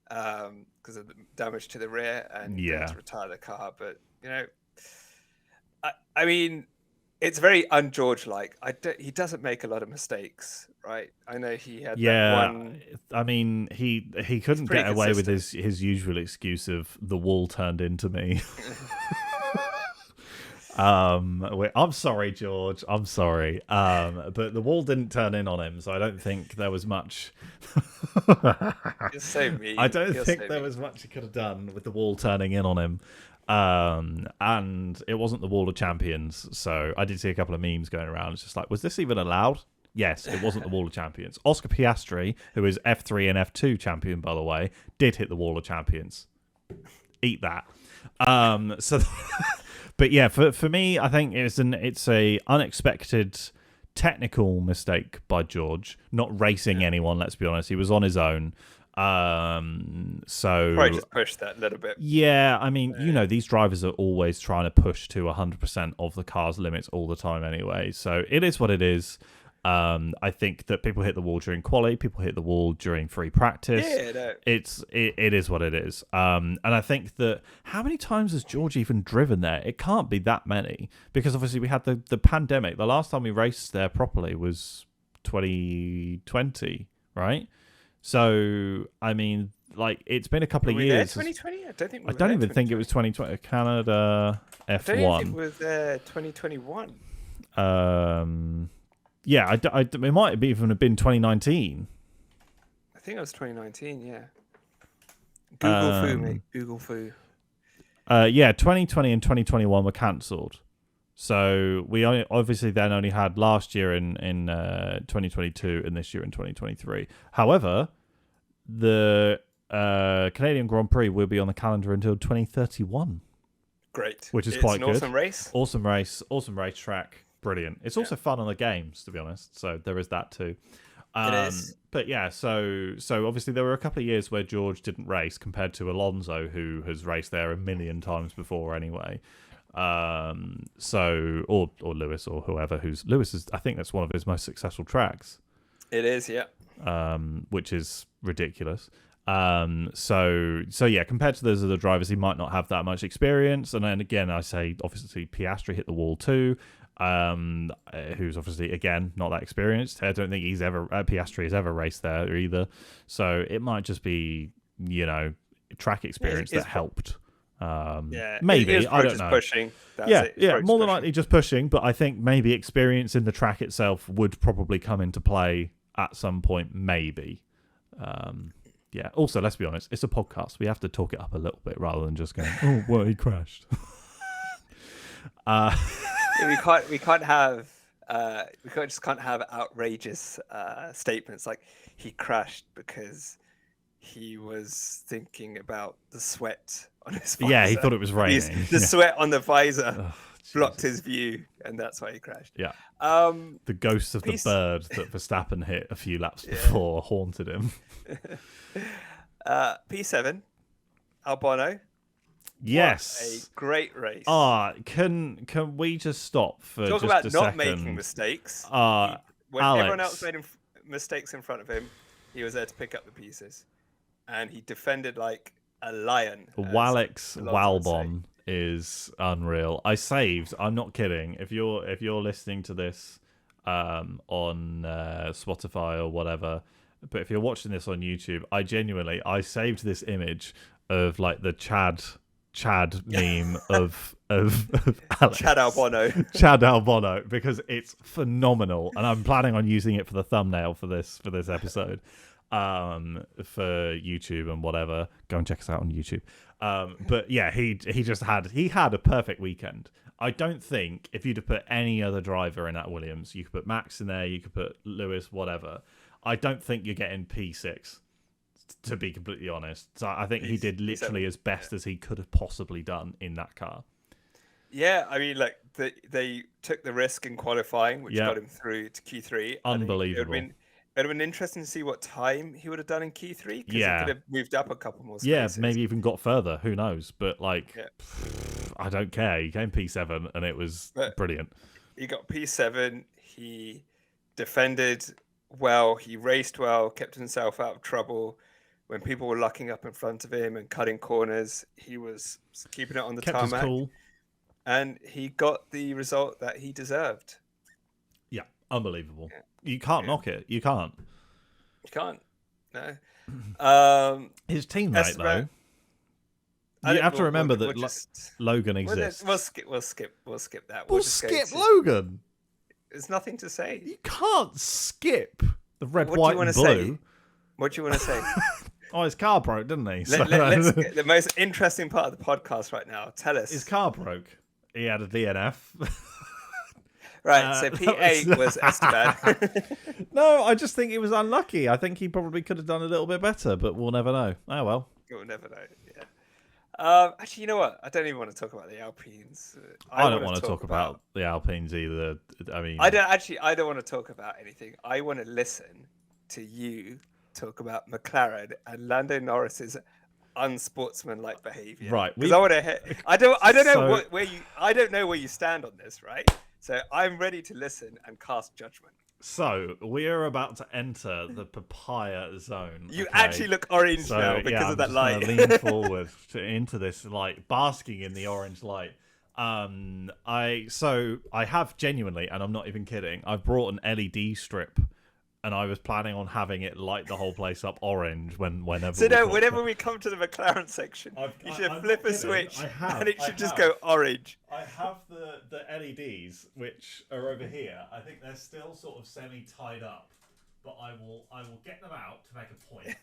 because of the damage to the rear, and to retire the car. But I mean, it's very un-George-like. He doesn't make a lot of mistakes, right? I know he had that one. I mean, he couldn't get away with his usual excuse of the wall turned into me. I'm sorry, George. I'm sorry. But the wall didn't turn in on him, so I don't think there was much. You're so mean. I don't think there was much he could have done with the wall turning in on him. And it wasn't the Wall of Champions, so I did see a couple of memes going around. It's just like, was this even allowed? Yes, it wasn't the Wall of Champions. Oscar Piastri, who is F3 and F2 champion, by the way, did hit the Wall of Champions. Eat that. So, but yeah, for me, I think it's a unexpected technical mistake by George, not racing anyone. Let's be honest, he was on his own. So probably just pushed that a little bit. Yeah, I mean, these drivers are always trying to push to 100% of the car's limits all the time anyway. So it is what it is. I think that people hit the wall during quali, people hit the wall during free practice. Yeah, no. It is what it is. And I think that how many times has George even driven there? It can't be that many, because obviously we had the pandemic. The last time we raced there properly was 2020, right? So I mean, like, it's been a couple of years. 2020? I don't think. I don't even think it was 2020. Canada F1. I don't think it was 2021. Yeah, it might have even have been 2019. I think it was 2019. Yeah. Google foo, mate. Google foo. Yeah, 2020 and 2021 were cancelled. So we obviously then only had last year in 2022 and this year in 2023. However, the Canadian Grand Prix will be on the calendar until 2031. Great. Which is quite good. Awesome race. Awesome race. Awesome racetrack. Brilliant. It's also fun on the games, to be honest. So there is that too. It is. But yeah, so obviously there were a couple of years where George didn't race compared to Alonso, who has raced there a million times before anyway. So or Lewis or whoever Lewis is, I think that's one of his most successful tracks. It is, yeah. Which is ridiculous. So yeah, compared to those other drivers, he might not have that much experience. And then again, I say obviously Piastri hit the wall too. Who's obviously again not that experienced. I don't think Piastri has ever raced there either. So it might just be track experience that helped. Maybe I don't know. Pushing. More than likely just pushing. But I think maybe experience in the track itself would probably come into play at some point. Maybe. Yeah. Also, let's be honest. It's a podcast. We have to talk it up a little bit rather than just going, "Oh, well, he crashed." We can't have outrageous statements like he crashed because he was thinking about the sweat on his visor. Yeah, he thought it was raining. The sweat on the visor blocked his view, and that's why he crashed. Yeah. The ghost of the bird that Verstappen hit a few laps before haunted him. P7, Albano. Yes, what a great race. Can we just stop for talk just about a not second? making mistakes? When Alex, everyone else made mistakes in front of him, he was there to pick up the pieces, and he defended like a lion. Walex Walbon is unreal. I'm not kidding. If you're listening to this on Spotify or whatever, but if you're watching this on YouTube, I saved this image of like the Chad meme of Alex. Chad Albano, because it's phenomenal, and I'm planning on using it for the thumbnail for this episode, for YouTube and whatever. Go and check us out on YouTube. But yeah, he had a perfect weekend. I don't think if you'd have put any other driver in that Williams, you could put Max in there, you could put Lewis, whatever. I don't think you're getting P6. To be completely honest, so I think he did literally as best as he could have possibly done in that car. Yeah, I mean, like they took the risk in qualifying, which got him through to Q3. Unbelievable. It would have been interesting to see what time he would have done in Q3. Yeah, he could have moved up a couple more spaces. Yeah, maybe even got further. Who knows? But I don't care. He came P7, and it was brilliant. He got P7. He defended well. He raced well. Kept himself out of trouble. When people were locking up in front of him and cutting corners, he was keeping it on the tarmac. Cool. And he got the result that he deserved. Yeah, unbelievable. Yeah. You can't knock it. You can't. You can't. No. His teammate, though. You have to remember that Logan exists. We'll skip that. We'll skip Logan. There's nothing to say. You can't skip the red, white, and blue. What do you want to say? Oh, his car broke, didn't he? Let's get the most interesting part of the podcast right now. Tell us. His car broke. He had a DNF. Right, so P8 was Esteban. No, I just think he was unlucky. I think he probably could have done a little bit better, but we'll never know. Oh, well. We'll never know, Actually, you know what? I don't even want to talk about the Alpines. I I don't want want to to talk talk about about. the Alpines either. I I mean, don't actually. I don't want to talk about anything. I want to listen to you talk about McLaren and Lando Norris's unsportsmanlike behavior. right, Because I we've want to. I don't. I don't know so where you. I don't know where you stand on this, right? So I'm ready to listen and cast judgment. we are about to enter the papaya zone. You Okay, actually look orange so now yeah, because of I'm that just gonna light. lean forward into this light, basking in the orange light. I have genuinely, and I'm not even kidding. I've brought an LED strip, and I was planning on having it light the whole place up orange whenever So we no, talk whenever about. we come to the McLaren section, you should I'm flip not a kidding. switch and it should just go orange. I have the LEDs which are over here. I think they're still sort of semi tied up, but I will get them out to make a point.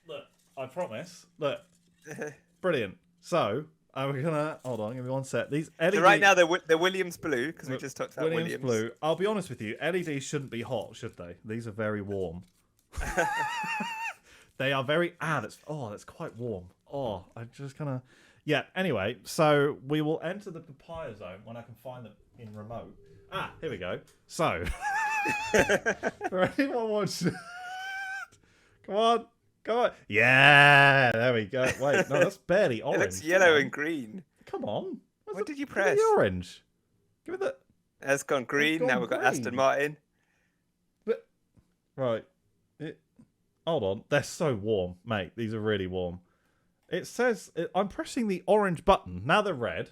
Look, I promise. Look, brilliant. So we're gonna hold on. Give me one sec. These LED. So right now they're Williams blue because we just talked about Williams Williams. blue. I'll be honest with you. LEDs shouldn't be hot, should they? These are very warm. They are very that's quite warm. Oh, I just kind of yeah. Anyway, so we will enter the papaya zone when I can find them in remote. Here we go. So for anyone watching, come on, come on. Yeah, there we go. Wait, no, that's barely It orange. looks yellow and green. Come on. What did you Give me press? the orange. Give me the. It's gone green. gone Now we've got Aston green. Martin. But right. Hold on, they're so warm, mate. These are really warm. It says I'm pressing the orange button. Now they're red.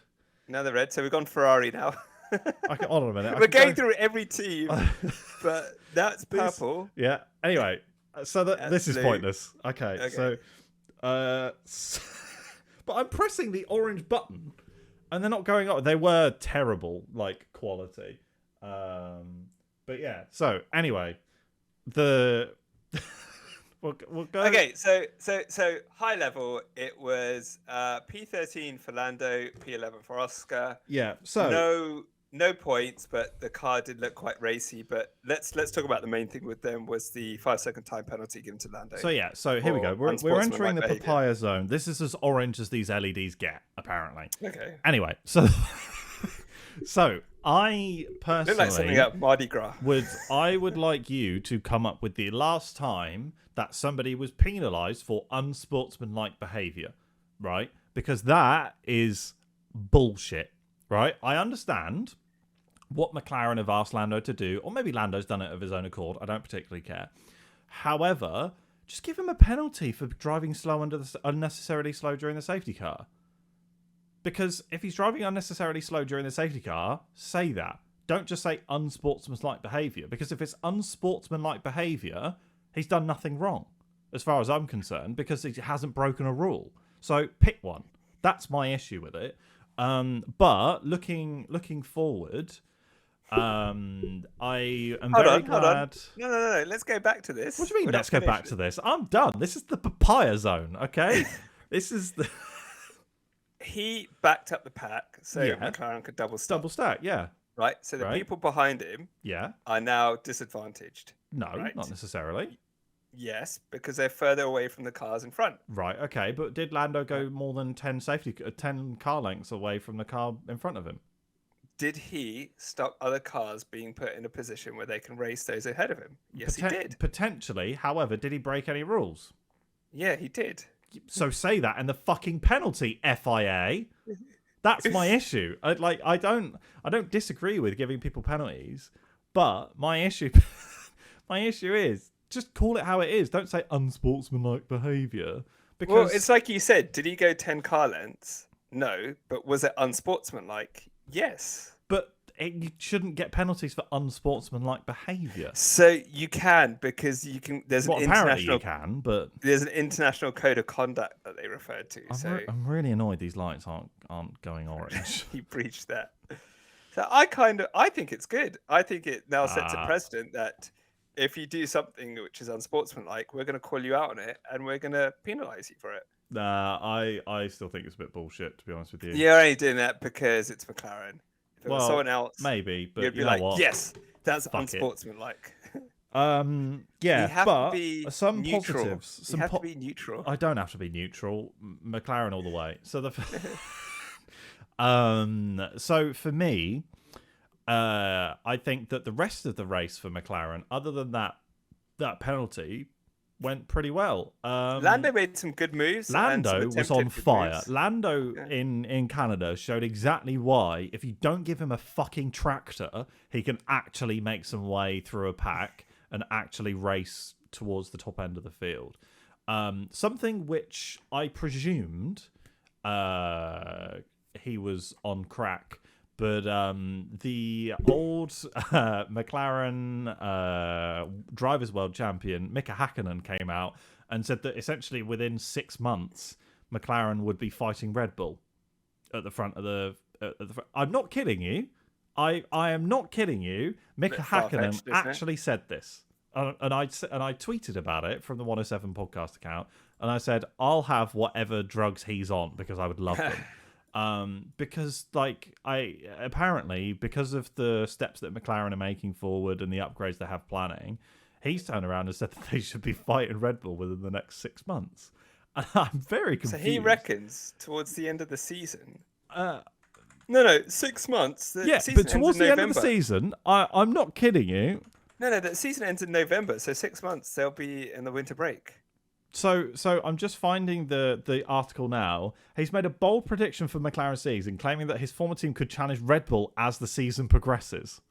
Now they're red. So we've gone Ferrari now. Hold on a minute. We're going through every team, but that's These- purple. Yeah. Anyway, so this is blue. pointless. Okay. Okay. So, but I'm pressing the orange button, and they're not going up. They were terrible, like quality. But yeah. So anyway, the. We'll go. Okay, so high level, it was P13 for Lando, P11 for Oscar. Yeah. So No points, but the car did look quite racy. But let's talk about the main thing with them was the 5-second time penalty given to Lando. So yeah. So here we go. We're entering the papaya zone. This is as orange as these LEDs get, apparently. Okay. Anyway, so I personally look like something out of Mardi Gras. I would like you to come up with the last time that somebody was penalised for unsportsmanlike behaviour, right? Because that is bullshit, right? I understand what McLaren have asked Lando to do, or maybe Lando's done it of his own accord. I don't particularly care. However, just give him a penalty for driving unnecessarily slow during the safety car. Because if he's driving unnecessarily slow during the safety car, say that. Don't just say unsportsmanlike behaviour. Because if it's unsportsmanlike behaviour, he's done nothing wrong, as far as I'm concerned, because he hasn't broken a rule. So pick one. That's my issue with it. But looking forward, I am very glad. Hold on. No. Let's go back to this. What do you mean? Let's go back to this. I'm done. This is the papaya zone. Okay. This is the. He backed up the pack so Yeah. McLaren could double stack. Double stack, yeah. Right? So the Right. people behind him Yeah. are now disadvantaged. No, Right. not necessarily. Yes, because they're further away from the cars in front. Right, okay, but did Lando go more than 10 car lengths away from the car in front of him? Did he stop other cars being put in a position where they can race those ahead of him? Yes, he did. Potentially. However, did he break any rules? Yeah, he did. So say that and the fucking penalty, FIA. That's my issue. I don't disagree with giving people penalties, but my issue is just call it how it is. Don't say unsportsmanlike behaviour. Because Well, it's like you said, did he go 10 car lengths? No, but was it unsportsmanlike? Yes. But you shouldn't get penalties for unsportsmanlike behaviour. So you can, because you can. There's Well, an apparently international. you can, but There's an international code of conduct that they referred to. I'm really annoyed these lights aren't going orange. He breached that. So I think it's good. I think it now sets a precedent that if you do something which is unsportsmanlike, we're going to call you out on it and we're going to penalise you for it. Nah, I still think it's a bit bullshit, to be honest with you. You're only doing that because it's McLaren. If it was someone else, maybe, but you'd be you know like, what? yes, that's Fuck it. unsportsmanlike. We Yeah, have to but be some neutral. positives. We have to be neutral. I don't have to be neutral. McLaren all the way. So so for me, I think that the rest of the race for McLaren, other than that penalty, went pretty well. Lando made some good moves and some Lando was on attempted good fire. moves. Lando Yeah. in Canada showed exactly why, if you don't give him a fucking tractor, he can actually make some way through a pack and actually race towards the top end of the field. Something which I presumed he was on crack, but the old McLaren Drivers' World Champion Mika Hakkinen came out and said that essentially within 6 months, McLaren would be fighting Red Bull at the front of the. I'm not kidding you. I am not kidding you. Mika Hakkinen actually said this, and I tweeted about it from the 107 podcast account, and I said I'll have whatever drugs he's on because I would love them. Because apparently because of the steps that McLaren are making forward and the upgrades they have planning, he's turned around and said that they should be fighting Red Bull within the next 6 months. And I'm very confused. So he reckons towards the end of the season. No, 6 months. But towards the end of the season, I'm not kidding you. No, the season ends in November, so 6 months they'll be in the winter break. So I'm just finding the article now. He's made a bold prediction for McLaren season, claiming that his former team could challenge Red Bull as the season progresses.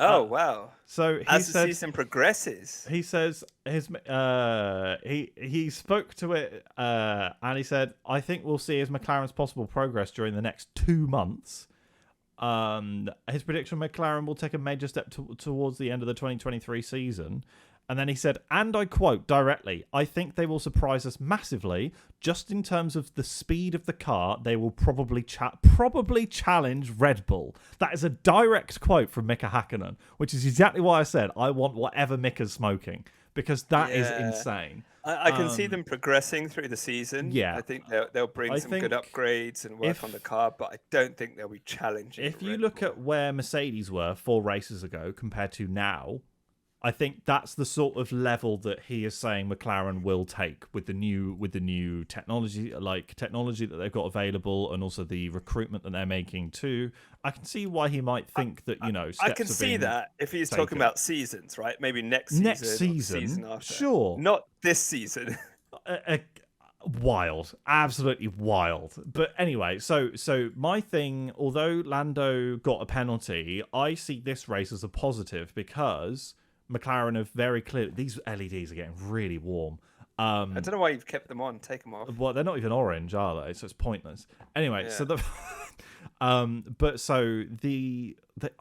Oh wow! So as the season progresses, he says he spoke to it and he said, "I think we'll see as McLaren's possible progress during the next 2 months." His prediction: McLaren will take a major step towards the end of the 2023 season. And then he said, and I quote directly, I think they will surprise us massively. Just in terms of the speed of the car, they will probably challenge Red Bull. That is a direct quote from Mika Hakkinen, which is exactly why I said I want whatever Mika's smoking, because that is insane. I can see them progressing through the season. Yeah. I think they'll bring some good upgrades and work on the car, but I don't think they'll be challenging. If you look at where Mercedes were 4 races ago compared to now, I think that's the sort of level that he is saying McLaren will take with the new technology, technology that they've got available, and also the recruitment that they're making too. I can see why he might think that steps I can see that if he's talking about seasons, right? Maybe next season, or season after. Sure, not this season. Wild, absolutely wild. But anyway, so my thing, although Lando got a penalty, I see this race as a positive because McLaren have very clearly... These LEDs are getting really warm. I don't know why you've kept them on. Take them off. Well, they're not even orange, are they? So it's pointless. Anyway, so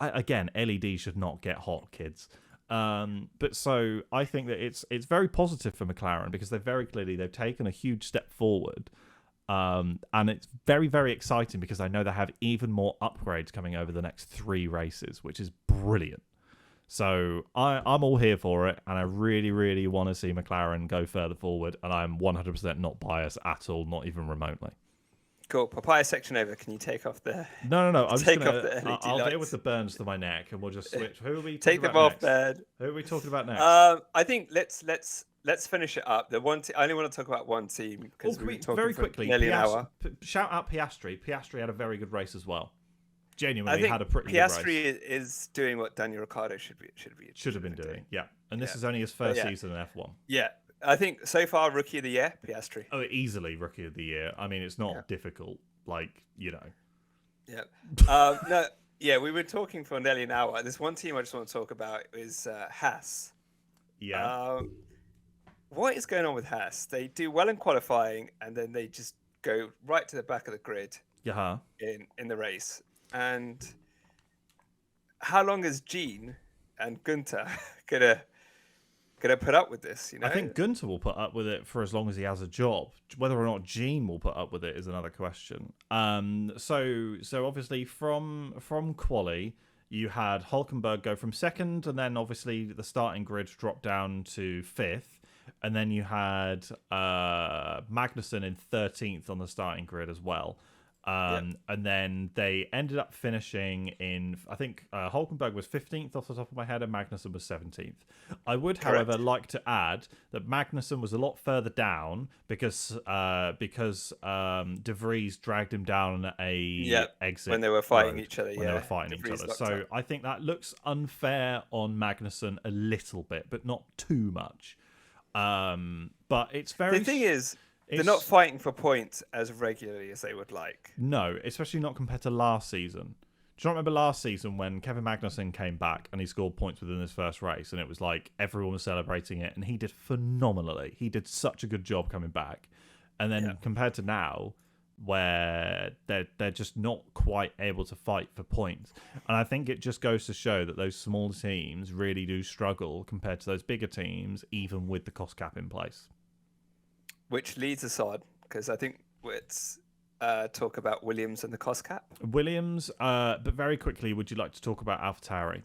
again, LED should not get hot, kids. But so I think that it's very positive for McLaren because they've taken a huge step forward. And it's very, very exciting because I know they have even more upgrades coming over the next 3 races, which is brilliant. So I'm all here for it, and I really, really want to see McLaren go further forward, and I'm 100% not biased at all, not even remotely. Cool. Papaya section over. Can you take off the... No. I'll deal with the burns to my neck, and we'll just switch. Who are we talking Take them about off, next? bed. Who are we talking about next? I think let's finish it up. The one I only want to talk about one team because we've been talking very for quickly. nearly an hour. Shout out Piastri. Piastri had a very good race as well. Genuinely had a pretty Piastri good race. is doing what Daniel Ricciardo should have been doing. Yeah, and this is only his first season in F1. Yeah, I think so far Rookie of the Year, Piastri. Oh, easily Rookie of the Year. I mean, it's not difficult, Yeah. We were talking for nearly an hour. There's one team I just want to talk about is Haas. Yeah. What is going on with Haas? They do well in qualifying, and then they just go right to the back of the grid. Yeah. In the race. And how long is Gene and Gunter gonna put up with this? I think Gunter will put up with it for as long as he has a job. Whether or not Gene will put up with it is another question. So obviously from Quali, you had Hulkenberg go from 2nd, and then obviously the starting grid dropped down to 5th, and then you had Magnussen in 13th on the starting grid as well. And then they ended up finishing in, I think Hulkenberg was 15th off the top of my head, and Magnussen was 17th. I would, however, like to add that Magnussen was a lot further down because De Vries dragged him down a exit when they were fighting each other. When they were fighting each other. So I think that looks unfair on Magnussen a little bit, but not too much. But it's very. The thing is, they're not fighting for points as regularly as they would like. No, especially not compared to last season. Do you not remember last season when Kevin Magnussen came back and he scored points within his first race, and it was like everyone was celebrating it, and he did phenomenally. He did such a good job coming back. And then compared to now, where they're just not quite able to fight for points. And I think it just goes to show that those small teams really do struggle compared to those bigger teams, even with the cost cap in place. Which leads us on, because I think let's talk about Williams and the cost cap. Williams, but very quickly, would you like to talk about AlphaTauri?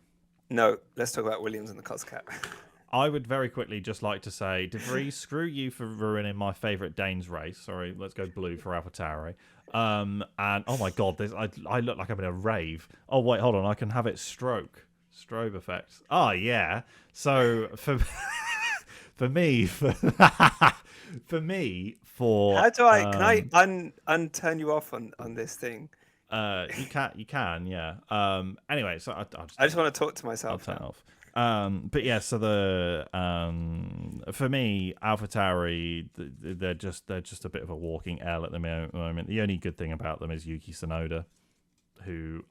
No, let's talk about Williams and the cost cap. I would very quickly just like to say, De Vries, screw you for ruining my favourite Danes race. Sorry, let's go blue for AlphaTauri. And oh my god, I look like I'm in a rave. Oh wait, hold on, I can have it strobe effect. Oh yeah. So for me, how do I can I unturn you off on this thing? You can, yeah. Anyway, so I just want to talk to myself. I'll turn it off. But yeah, so for me, AlphaTauri, they're just a bit of a walking L at the moment. The only good thing about them is Yuki Tsunoda, who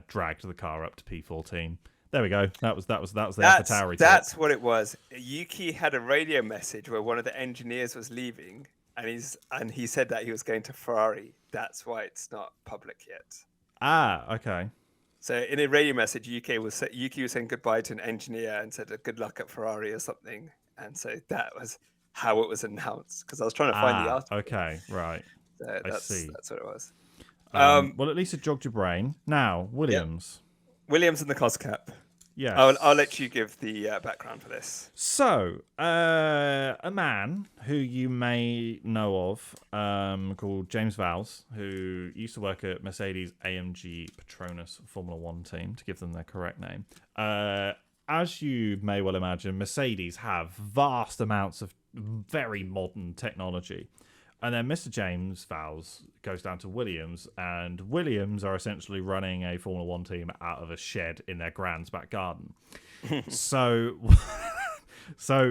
dragged the car up to P14. There we go. That was the AlphaTauri. That's what it was. Yuki had a radio message where one of the engineers was leaving, and he said that he was going to Ferrari. That's why it's not public yet. Ah, okay. So in a radio message, Yuki was saying goodbye to an engineer and said good luck at Ferrari or something. And so that was how it was announced, because I was trying to find the article. Okay, right. So I see. That's what it was. Well, at least it jogged your brain. Now, Williams. Yep. Williams and the cost cap. Yeah. I'll let you give the background for this. So, a man who you may know of, called James Vowles, who used to work at Mercedes AMG Petronas Formula One team, to give them their correct name. As you may well imagine, Mercedes have vast amounts of very modern technology. And then Mr. James Vowles goes down to Williams, and Williams are essentially running a Formula One team out of a shed in their grand's back garden. So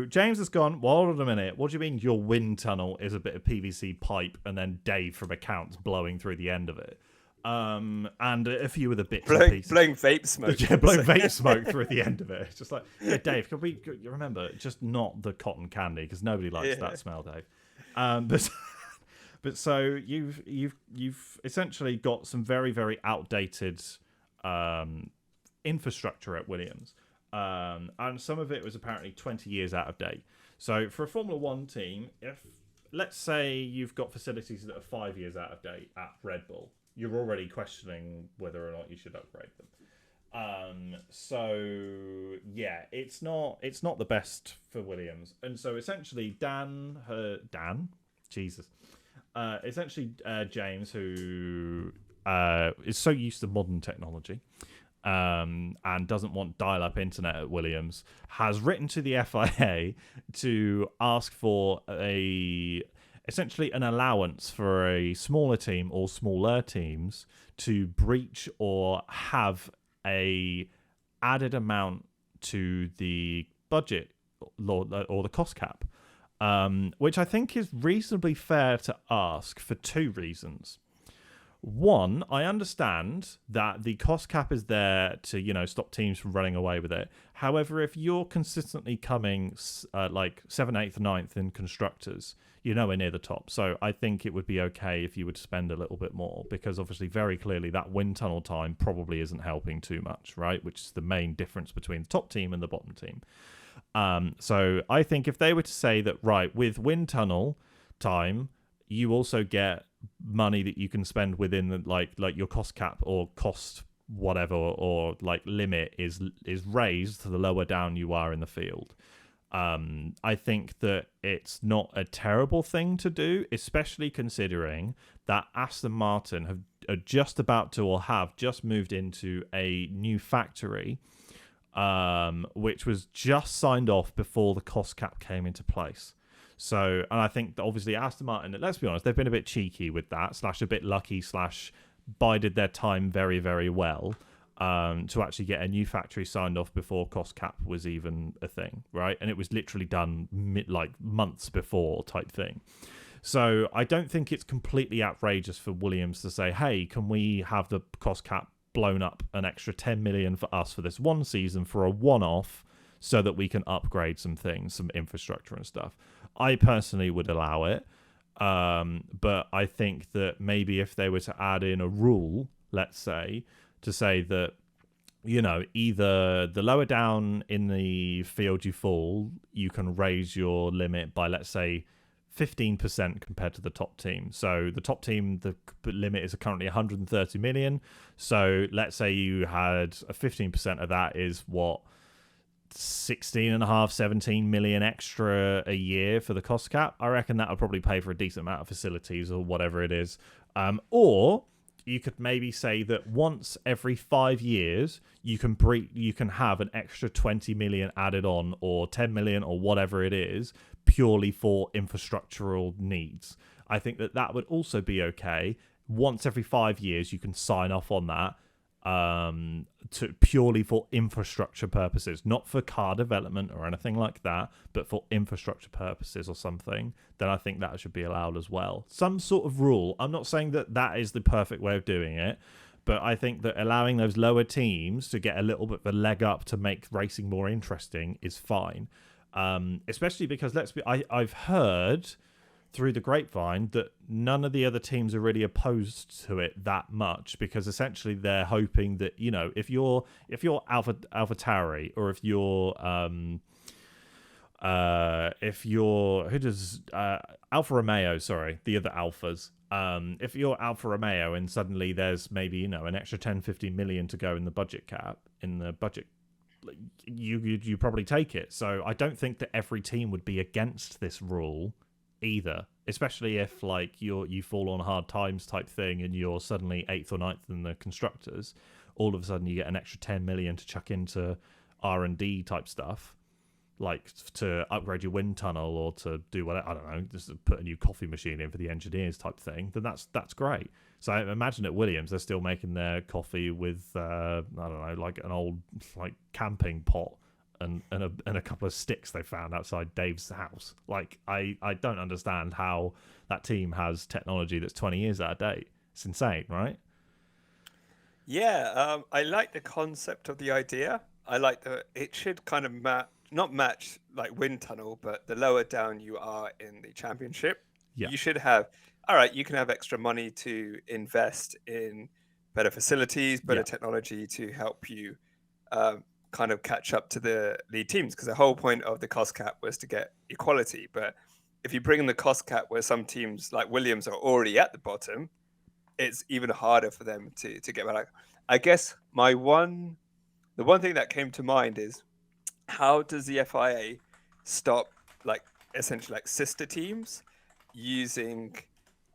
James has gone, well, hold on a minute. What do you mean your wind tunnel is a bit of PVC pipe and then Dave from accounts blowing through the end of it? And a few of the bits and pieces. Blowing vape smoke. Yeah, blowing vape smoke through the end of it. It's just like, yeah, Dave, you remember, just not the cotton candy, because nobody likes that smell, Dave. But so you've essentially got some very, very outdated infrastructure at Williams, and some of it was apparently 20 years out of date. So for a Formula One team, if let's say you've got facilities that are 5 years out of date at Red Bull, you're already questioning whether or not you should upgrade them. So yeah, it's not the best for Williams, and so essentially James, who is so used to modern technology and doesn't want dial-up internet at Williams, has written to the FIA to ask for essentially an allowance for a smaller team or smaller teams to breach or have a added amount to the budget or the cost cap. Which I think is reasonably fair to ask for two reasons. One, I understand that the cost cap is there to, stop teams from running away with it. However, if you're consistently coming like 7th, 8th, 9th in constructors, you're nowhere near the top. So I think it would be okay if you would spend a little bit more, because obviously very clearly that wind tunnel time probably isn't helping too much, right? Which is the main difference between the top team and the bottom team. So I think if they were to say that, right, with wind tunnel time, you also get money that you can spend within the like your cost cap or cost whatever or like limit is raised to the lower down you are in the field. I think that it's not a terrible thing to do, especially considering that Aston Martin are just about to or have just moved into a new factory, which was just signed off before the cost cap came into place. So, and I think that obviously Aston Martin, let's be honest, they've been a bit cheeky with that, slash a bit lucky, slash bided their time very, very well, to actually get a new factory signed off before cost cap was even a thing, right? And it was literally done like months before type thing. So I don't think it's completely outrageous for Williams to say, hey, can we have the cost cap blown up an extra 10 million for us for this one season for a one-off so that we can upgrade some things, some infrastructure and stuff. I personally would allow it. But I think that maybe if they were to add in a rule, let's say, to say that, you know, either the lower down in the field you fall, you can raise your limit by, let's say, 15% compared to the top team. So the top team, the limit is currently 130 million. So let's say you had a 15% of that is what, 16.5, 17 million extra a year for the cost cap. I reckon that would probably pay for a decent amount of facilities or whatever it is. Or you could maybe say that once every 5 years you can have an extra 20 million added on, or 10 million, or whatever it is, purely for infrastructural needs. I think that would also be okay. Once every 5 years you can sign off on that, to purely for infrastructure purposes, not for car development or anything like that, but for infrastructure purposes or something, then I think that should be allowed as well. Some sort of rule. I'm not saying that is the perfect way of doing it, but I think that allowing those lower teams to get a little bit of a leg up to make racing more interesting is fine. Especially because I've heard through the grapevine that none of the other teams are really opposed to it that much, because essentially they're hoping that, you know, if you're AlphaTauri, or if you're Alfa Romeo, sorry, the other Alphas, if you're Alfa Romeo and suddenly there's maybe, you know, an extra 10-15 million to go in the budget cap, you probably take it. So I don't think that every team would be against this rule either, especially if like you fall on hard times type thing and you're suddenly 8th or ninth in the constructors. All of a sudden you get an extra 10 million to chuck into R&D type stuff, like to upgrade your wind tunnel or to do what, I don't know, just to put a new coffee machine in for the engineers type thing, then that's great. So I imagine at Williams they're still making their coffee with I don't know, like an old like camping pot and a couple of sticks they found outside Dave's house. Like I don't understand how that team has technology that's 20 years out of date. It's insane, right? Yeah, I like the concept of the idea. I like it should kind of not match like wind tunnel, but the lower down you are in the championship, Yeah. you should have, all right, you can have extra money to invest in better facilities, better Yeah. technology to help you kind of catch up to the lead teams, because the whole point of the cost cap was to get equality. But if you bring in the cost cap where some teams like Williams are already at the bottom, it's even harder for them to get back. I guess the one thing that came to mind is, how does the FIA stop like essentially like sister teams using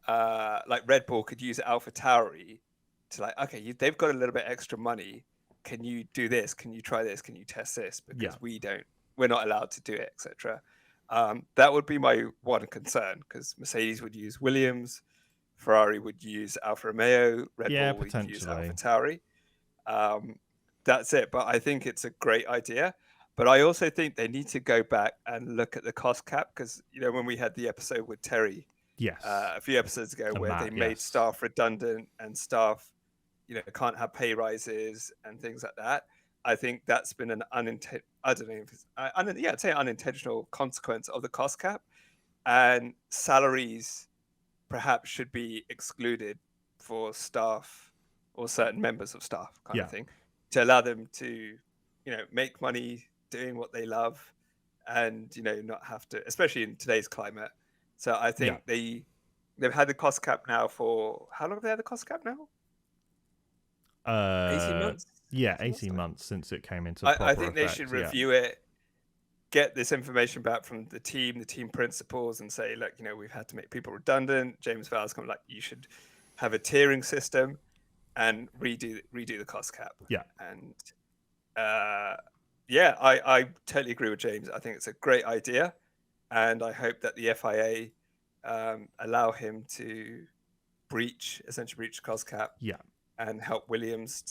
like Red Bull could use Alpha Tauri to like, okay, they've got a little bit extra money. Can you do this? Can you try this? Can you test this? Because Yeah. we're not allowed to do it, etc. That would be my one concern, because Mercedes would use Williams, Ferrari would use Alfa Romeo, Red Yeah, Bull would use Alpha potentially. Tauri. Um, that's it. But I think it's a great idea. But I also think they need to go back and look at the cost cap, because, you know, when we had the episode with Terry Yes. a few episodes ago, And where they Matt, made yes. staff redundant and staff, you know, can't have pay rises and things like that. I think that's been an I don't know if it's, I'd say unintentional consequence of the cost cap, and salaries perhaps should be excluded for staff or certain members of staff, kind of Yeah. thing, to allow them to, you know, make money doing what they love, and, you know, not have to, especially in today's climate. So I Yeah. think they've had the cost cap now for how long have they had the cost cap now? 18 Uh months? yeah, 18 months? 18 months since it came into I proper think they should effect. Yeah. review it get this information back from the team principals, and say, look, we've had to make people redundant. James Vowles come like, you should have a tiering system and redo the cost cap. Yeah. And yeah, I totally agree with James. I think it's a great idea, and I hope that the FIA allow him to essentially breach the cost cap. Yeah. And help Williams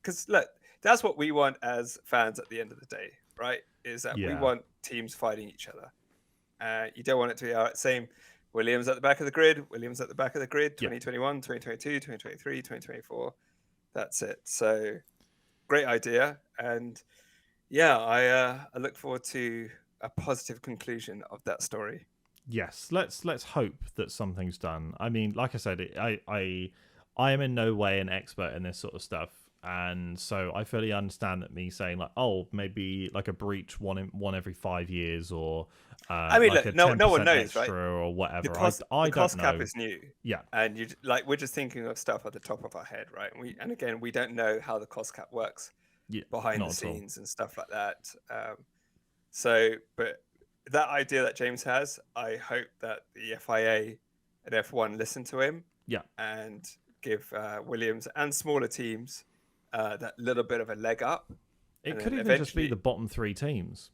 because look, that's what we want as fans at the end of the day, right? Is that we want teams fighting each other. You don't want it to be same Williams at the back of the grid, 2021, 2022, 2023, 2024. That's it. So great idea. And yeah, I look forward to a positive conclusion of that story. Yes, let's hope that something's done. I mean, like I said, I am in no way an expert in this sort of stuff, and so I fully understand that me saying like, oh, maybe like a breach one every 5 years, or I mean, like look, a no one knows, extra, right? or whatever. The cost don't cap know. is new, Yeah, and we're just thinking of stuff at the top of our head, right? And again, we don't know how the cost cap works behind the scenes and stuff like that. But that idea that James has, I hope that the FIA and F1 listen to him. Yeah, and give Williams and smaller teams that little bit of a leg up. It could even just be the bottom 3 teams.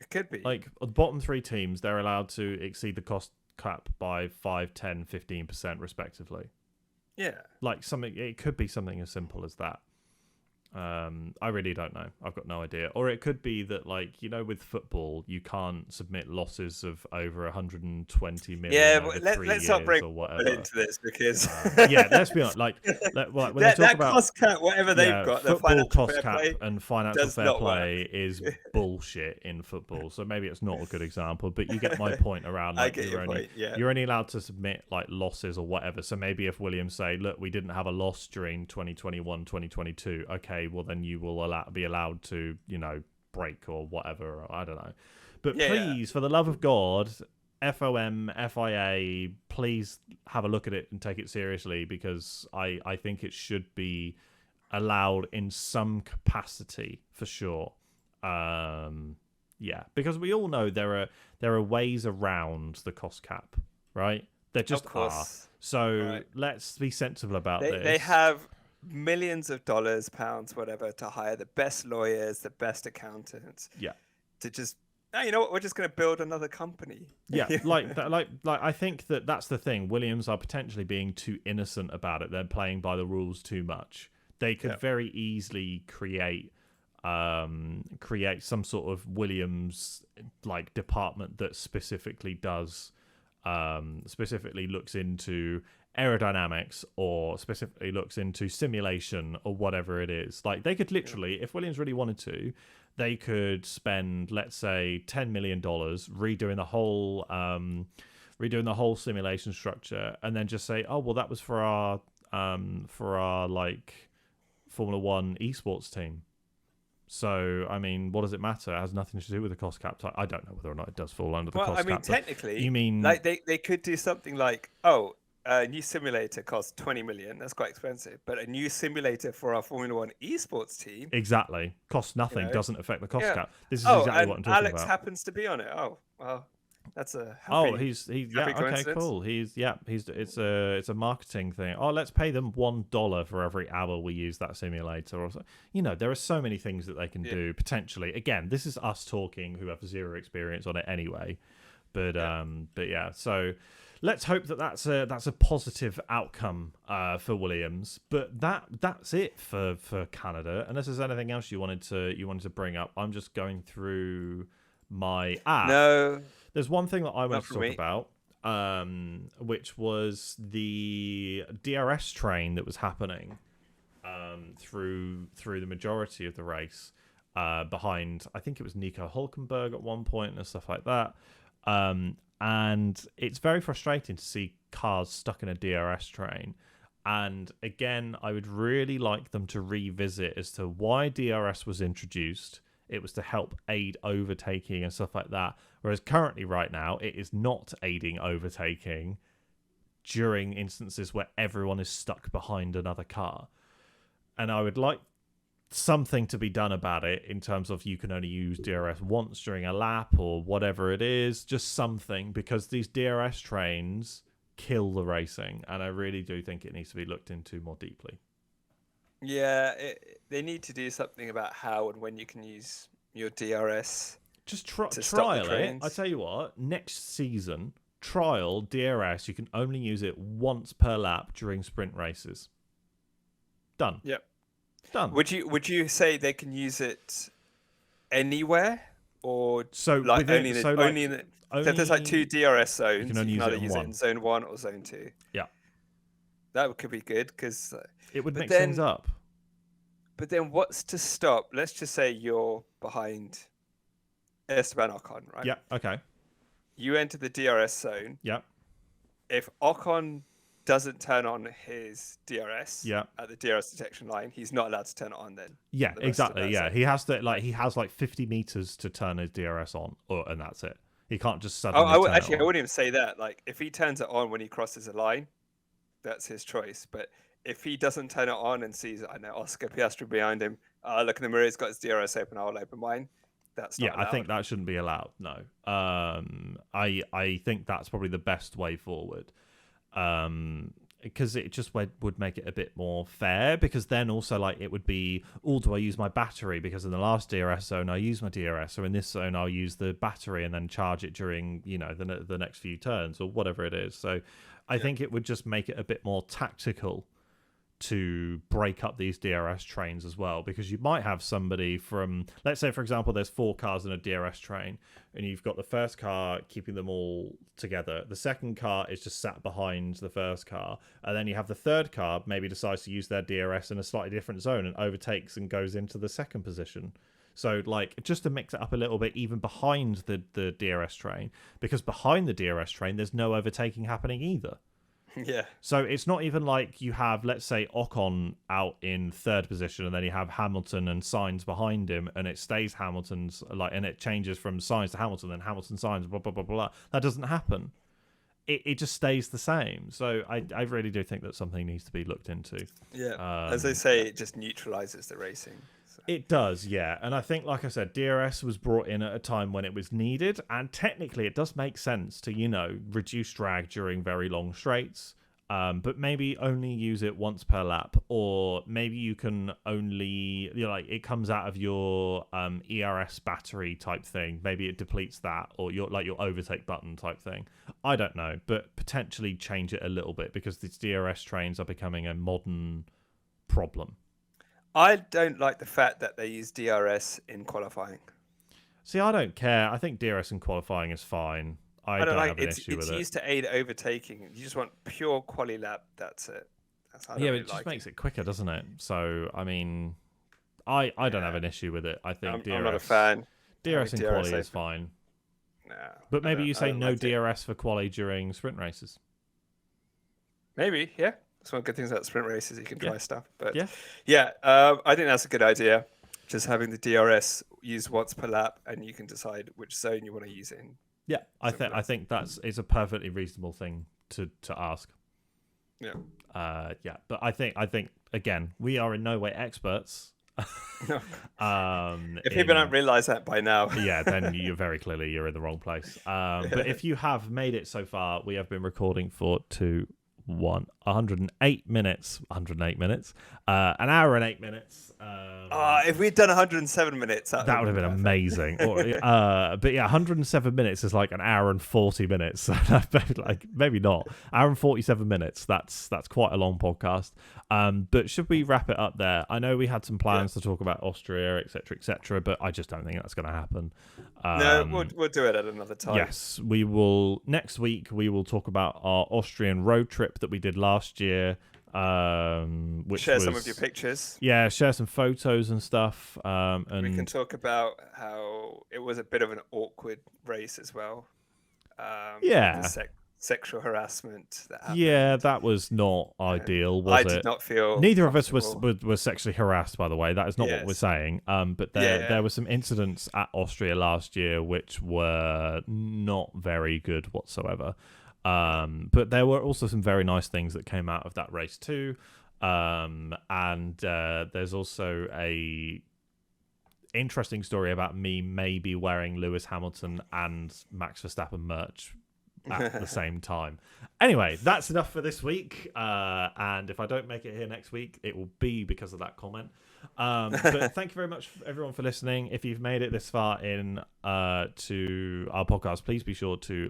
It could be. Like, the bottom 3 teams, they're allowed to exceed the cost cap by 5, 10, 15% respectively. Yeah. Like, it could be something as simple as that. I really don't know. I've got no idea. Or it could be that, like, with football, you can't submit losses of over 120 million over 3 let's years not bring or whatever into this because yeah, let's be honest. Like when that, they talk about cost cap, whatever they've got, the football cost fair cap play and financial does fair not play work. is bullshit in football. So maybe it's not a good example, but you get my point around. Like, I get your point. Yeah. You're only allowed to submit like losses or whatever. So maybe if Williams say, look, we didn't have a loss during 2021, 2022. Okay, well then you will be allowed to, break or whatever. Or I don't know. But please, for the love of God, FOM, FIA, please have a look at it and take it seriously, because I think it should be allowed in some capacity for sure. Yeah, because we all know there are ways around the cost cap, right? There just are. So let's be sensible about this. They have millions of dollars, pounds, whatever, to hire the best lawyers, the best accountants. Yeah. To just, you know what, we're just going to build another company. Yeah, like I think that's the thing. Williams are potentially being too innocent about it. They're playing by the rules too much. They could very easily create some sort of Williams like department that specifically looks into aerodynamics, or specifically looks into simulation, or whatever it is. Like, they could literally, if Williams really wanted to, they could spend, let's say, $10 million redoing the whole simulation structure, and then just say, oh well, that was for our like Formula One esports team. So, I mean, what does it matter? It has nothing to do with the cost cap. I don't know whether or not it does fall under the cost cap. Well, I mean, technically, you mean like they could do something like, a new simulator costs 20 million. That's quite expensive. But a new simulator for our Formula One esports team exactly costs nothing, doesn't affect the cost cap. This is exactly what I'm talking Alex about. happens to be on it. Oh, well, that's a happy, okay, cool. It's a marketing thing. Oh, let's pay them $1 for every hour we use that simulator. Or there are so many things that they can do potentially. Again, this is us talking who have zero experience on it anyway. But yeah, so let's hope that's a positive outcome for Williams. But that's it for Canada. Unless there's anything else you wanted to bring up, I'm just going through my No. There's one thing that I want to talk about, which was the DRS train that was happening through the majority of the race behind, I think it was Nico Hulkenberg at one point and stuff like that. And it's very frustrating to see cars stuck in a DRS train. And again, I would really like them to revisit as to why DRS was introduced. It was to help aid overtaking and stuff like that. Whereas currently, right now, it is not aiding overtaking during instances where everyone is stuck behind another car. And I would like something to be done about it in terms of you can only use DRS once during a lap or whatever it is. Just something, because these DRS trains kill the racing, and I really do think it needs to be looked into more deeply. Yeah, they need to do something about how and when you can use your DRS Just to stop the trial it. trains. I tell you what, next season, trial DRS. You can only use it once per lap during sprint races. Done. Yep. Done. Would you say they can use it anywhere, or So like within, only in the, so only in the, so if there's like two DRS zones, can only use either it in use it one. in zone 1 or zone 2. Yeah. That could be good, because It would but mix then- things up. but then what's to stop? Let's just say you're behind Esteban Ocon, right? Yeah. Okay. You enter the DRS zone. Yeah. If Ocon doesn't turn on his DRS Yeah. at the DRS detection line, he's not allowed to turn it on then. Yeah. the rest of Exactly. that Yeah. zone. He has to he has 50 meters to turn his DRS on, and that's it. He can't just Oh, suddenly. turn actually, it I on. wouldn't even say that. Like, if he turns it on when he crosses a line, that's his choice. But if he doesn't turn it on and sees, I know, Oscar Piastri behind him, look in the mirror, he's got his DRS open, I'll open mine. That's not Yeah, I think allowed. that shouldn't be allowed. No. I think that's probably the best way forward. Because it just would make it a bit more fair, because then also like it would be, do I use my battery, because in the last DRS zone I use my DRS, or in this zone I'll use the battery and then charge it during the next few turns or whatever it is. So I think it would just make it a bit more tactical to break up these DRS trains as well, because you might have somebody from, let's say for example there's 4 cars in a DRS train, and you've got the first car keeping them all together, the second car is just sat behind the first car, and then you have the third car maybe decides to use their DRS in a slightly different zone and overtakes and goes into the second position. So like, just to mix it up a little bit even behind the DRS train, because behind the DRS train there's no overtaking happening either. Yeah. So it's not even like you have, let's say, Ocon out in third position, and then you have Hamilton and Sainz behind him, and it stays Hamilton's, and it changes from Sainz to Hamilton, then Hamilton, Sainz, blah blah blah blah. That doesn't happen. It just stays the same. So I really do think that something needs to be looked into. Yeah. As they say, it just neutralizes the racing. So. It does, yeah. And I think, like I said, DRS was brought in at a time when it was needed, and technically it does make sense to, reduce drag during very long straights, but maybe only use it once per lap, or maybe you can only, it comes out of your ERS battery type thing. Maybe it depletes that, or your overtake button type thing. I don't know, but potentially change it a little bit, because these DRS trains are becoming a modern problem. I don't like the fact that they use DRS in qualifying. See, I don't care. I think DRS in qualifying is fine. I don't have an issue with it. It's used to aid overtaking. You just want pure quali lap. That's it. That's how I Yeah, don't but really it just like makes it quicker, doesn't it? So, I mean, I don't have an issue with it. I think I'm not a fan. DRS in DRS quali is open. fine. No, But maybe you say no like it. DRS for quali during sprint races. Maybe, yeah. That's one of the good things about sprint races. You can try stuff. But Yeah. I think that's a good idea. Just having the DRS used once per lap, and you can decide which zone you want to use it in. Yeah, I think it's a perfectly reasonable thing to ask. Yeah. But I think again, we are in no way experts. If people don't realize that by now, yeah, then you're very clearly you're in the wrong place. But if you have made it so far, we have been recording for 108 minutes, an hour and 8 minutes. if we'd done 107 minutes, that would have been amazing. But yeah, 107 minutes is like an hour and 40 minutes. Like maybe not. Hour and 47 minutes. That's quite a long podcast. But should we wrap it up there? I know we had some plans to talk about Austria, etc., but I just don't think that's going to happen. No, we'll do it at another time. Yes, we will. Next week we will talk about our Austrian road trip that we did last year. Which share some of your pictures. Yeah, share some photos and stuff. And we can talk about how it was a bit of an awkward race as well. The sexual harassment that happened. Yeah, that was not ideal, was it? I did not feel. Neither of us were sexually harassed, by the way. That is not what we're saying. But there were some incidents at Austria last year which were not very good whatsoever. But there were also some very nice things that came out of that race too. And there's also a interesting story about me maybe wearing Lewis Hamilton and Max Verstappen merch at the same time. Anyway, that's enough for this week. And if I don't make it here next week, it will be because of that comment. But thank you very much, everyone, for listening. If you've made it this far in to our podcast, please be sure to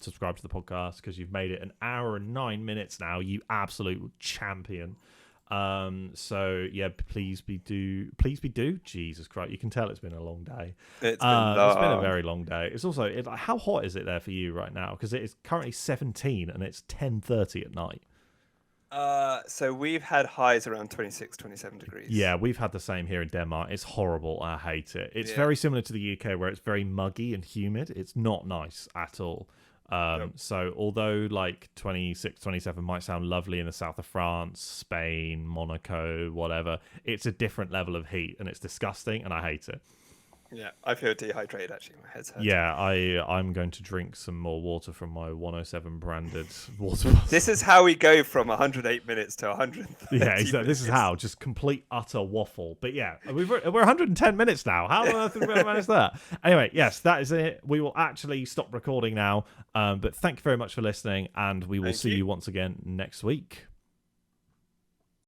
subscribe to the podcast, because you've made it an hour and 9 minutes now. You absolute champion. So yeah, please be do. Jesus Christ, you can tell it's been a long day. It's been long. It's been a very long day. It's also how hot is it there for you right now? Because it is currently 17 and it's 10:30 at night. So we've had highs around 26, 27 degrees. Yeah, we've had the same here in Denmark. It's horrible. I hate it. It's very similar to the UK, where it's very muggy and humid. It's not nice at all. So although like 26, 27 might sound lovely in the south of France, Spain, Monaco, whatever, it's a different level of heat, and it's disgusting, and I hate it. Yeah, I feel dehydrated, actually. My head's hurting. Yeah, I'm going to drink some more water from my 107 branded water bottle. This is how we go from 108 minutes to 130 Yeah, exactly. This is how, just complete, utter waffle. But yeah, we're 110 minutes now. How on earth did we manage that? Anyway, yes, that is it. We will actually stop recording now. But thank you very much for listening, and we will see you once again next week.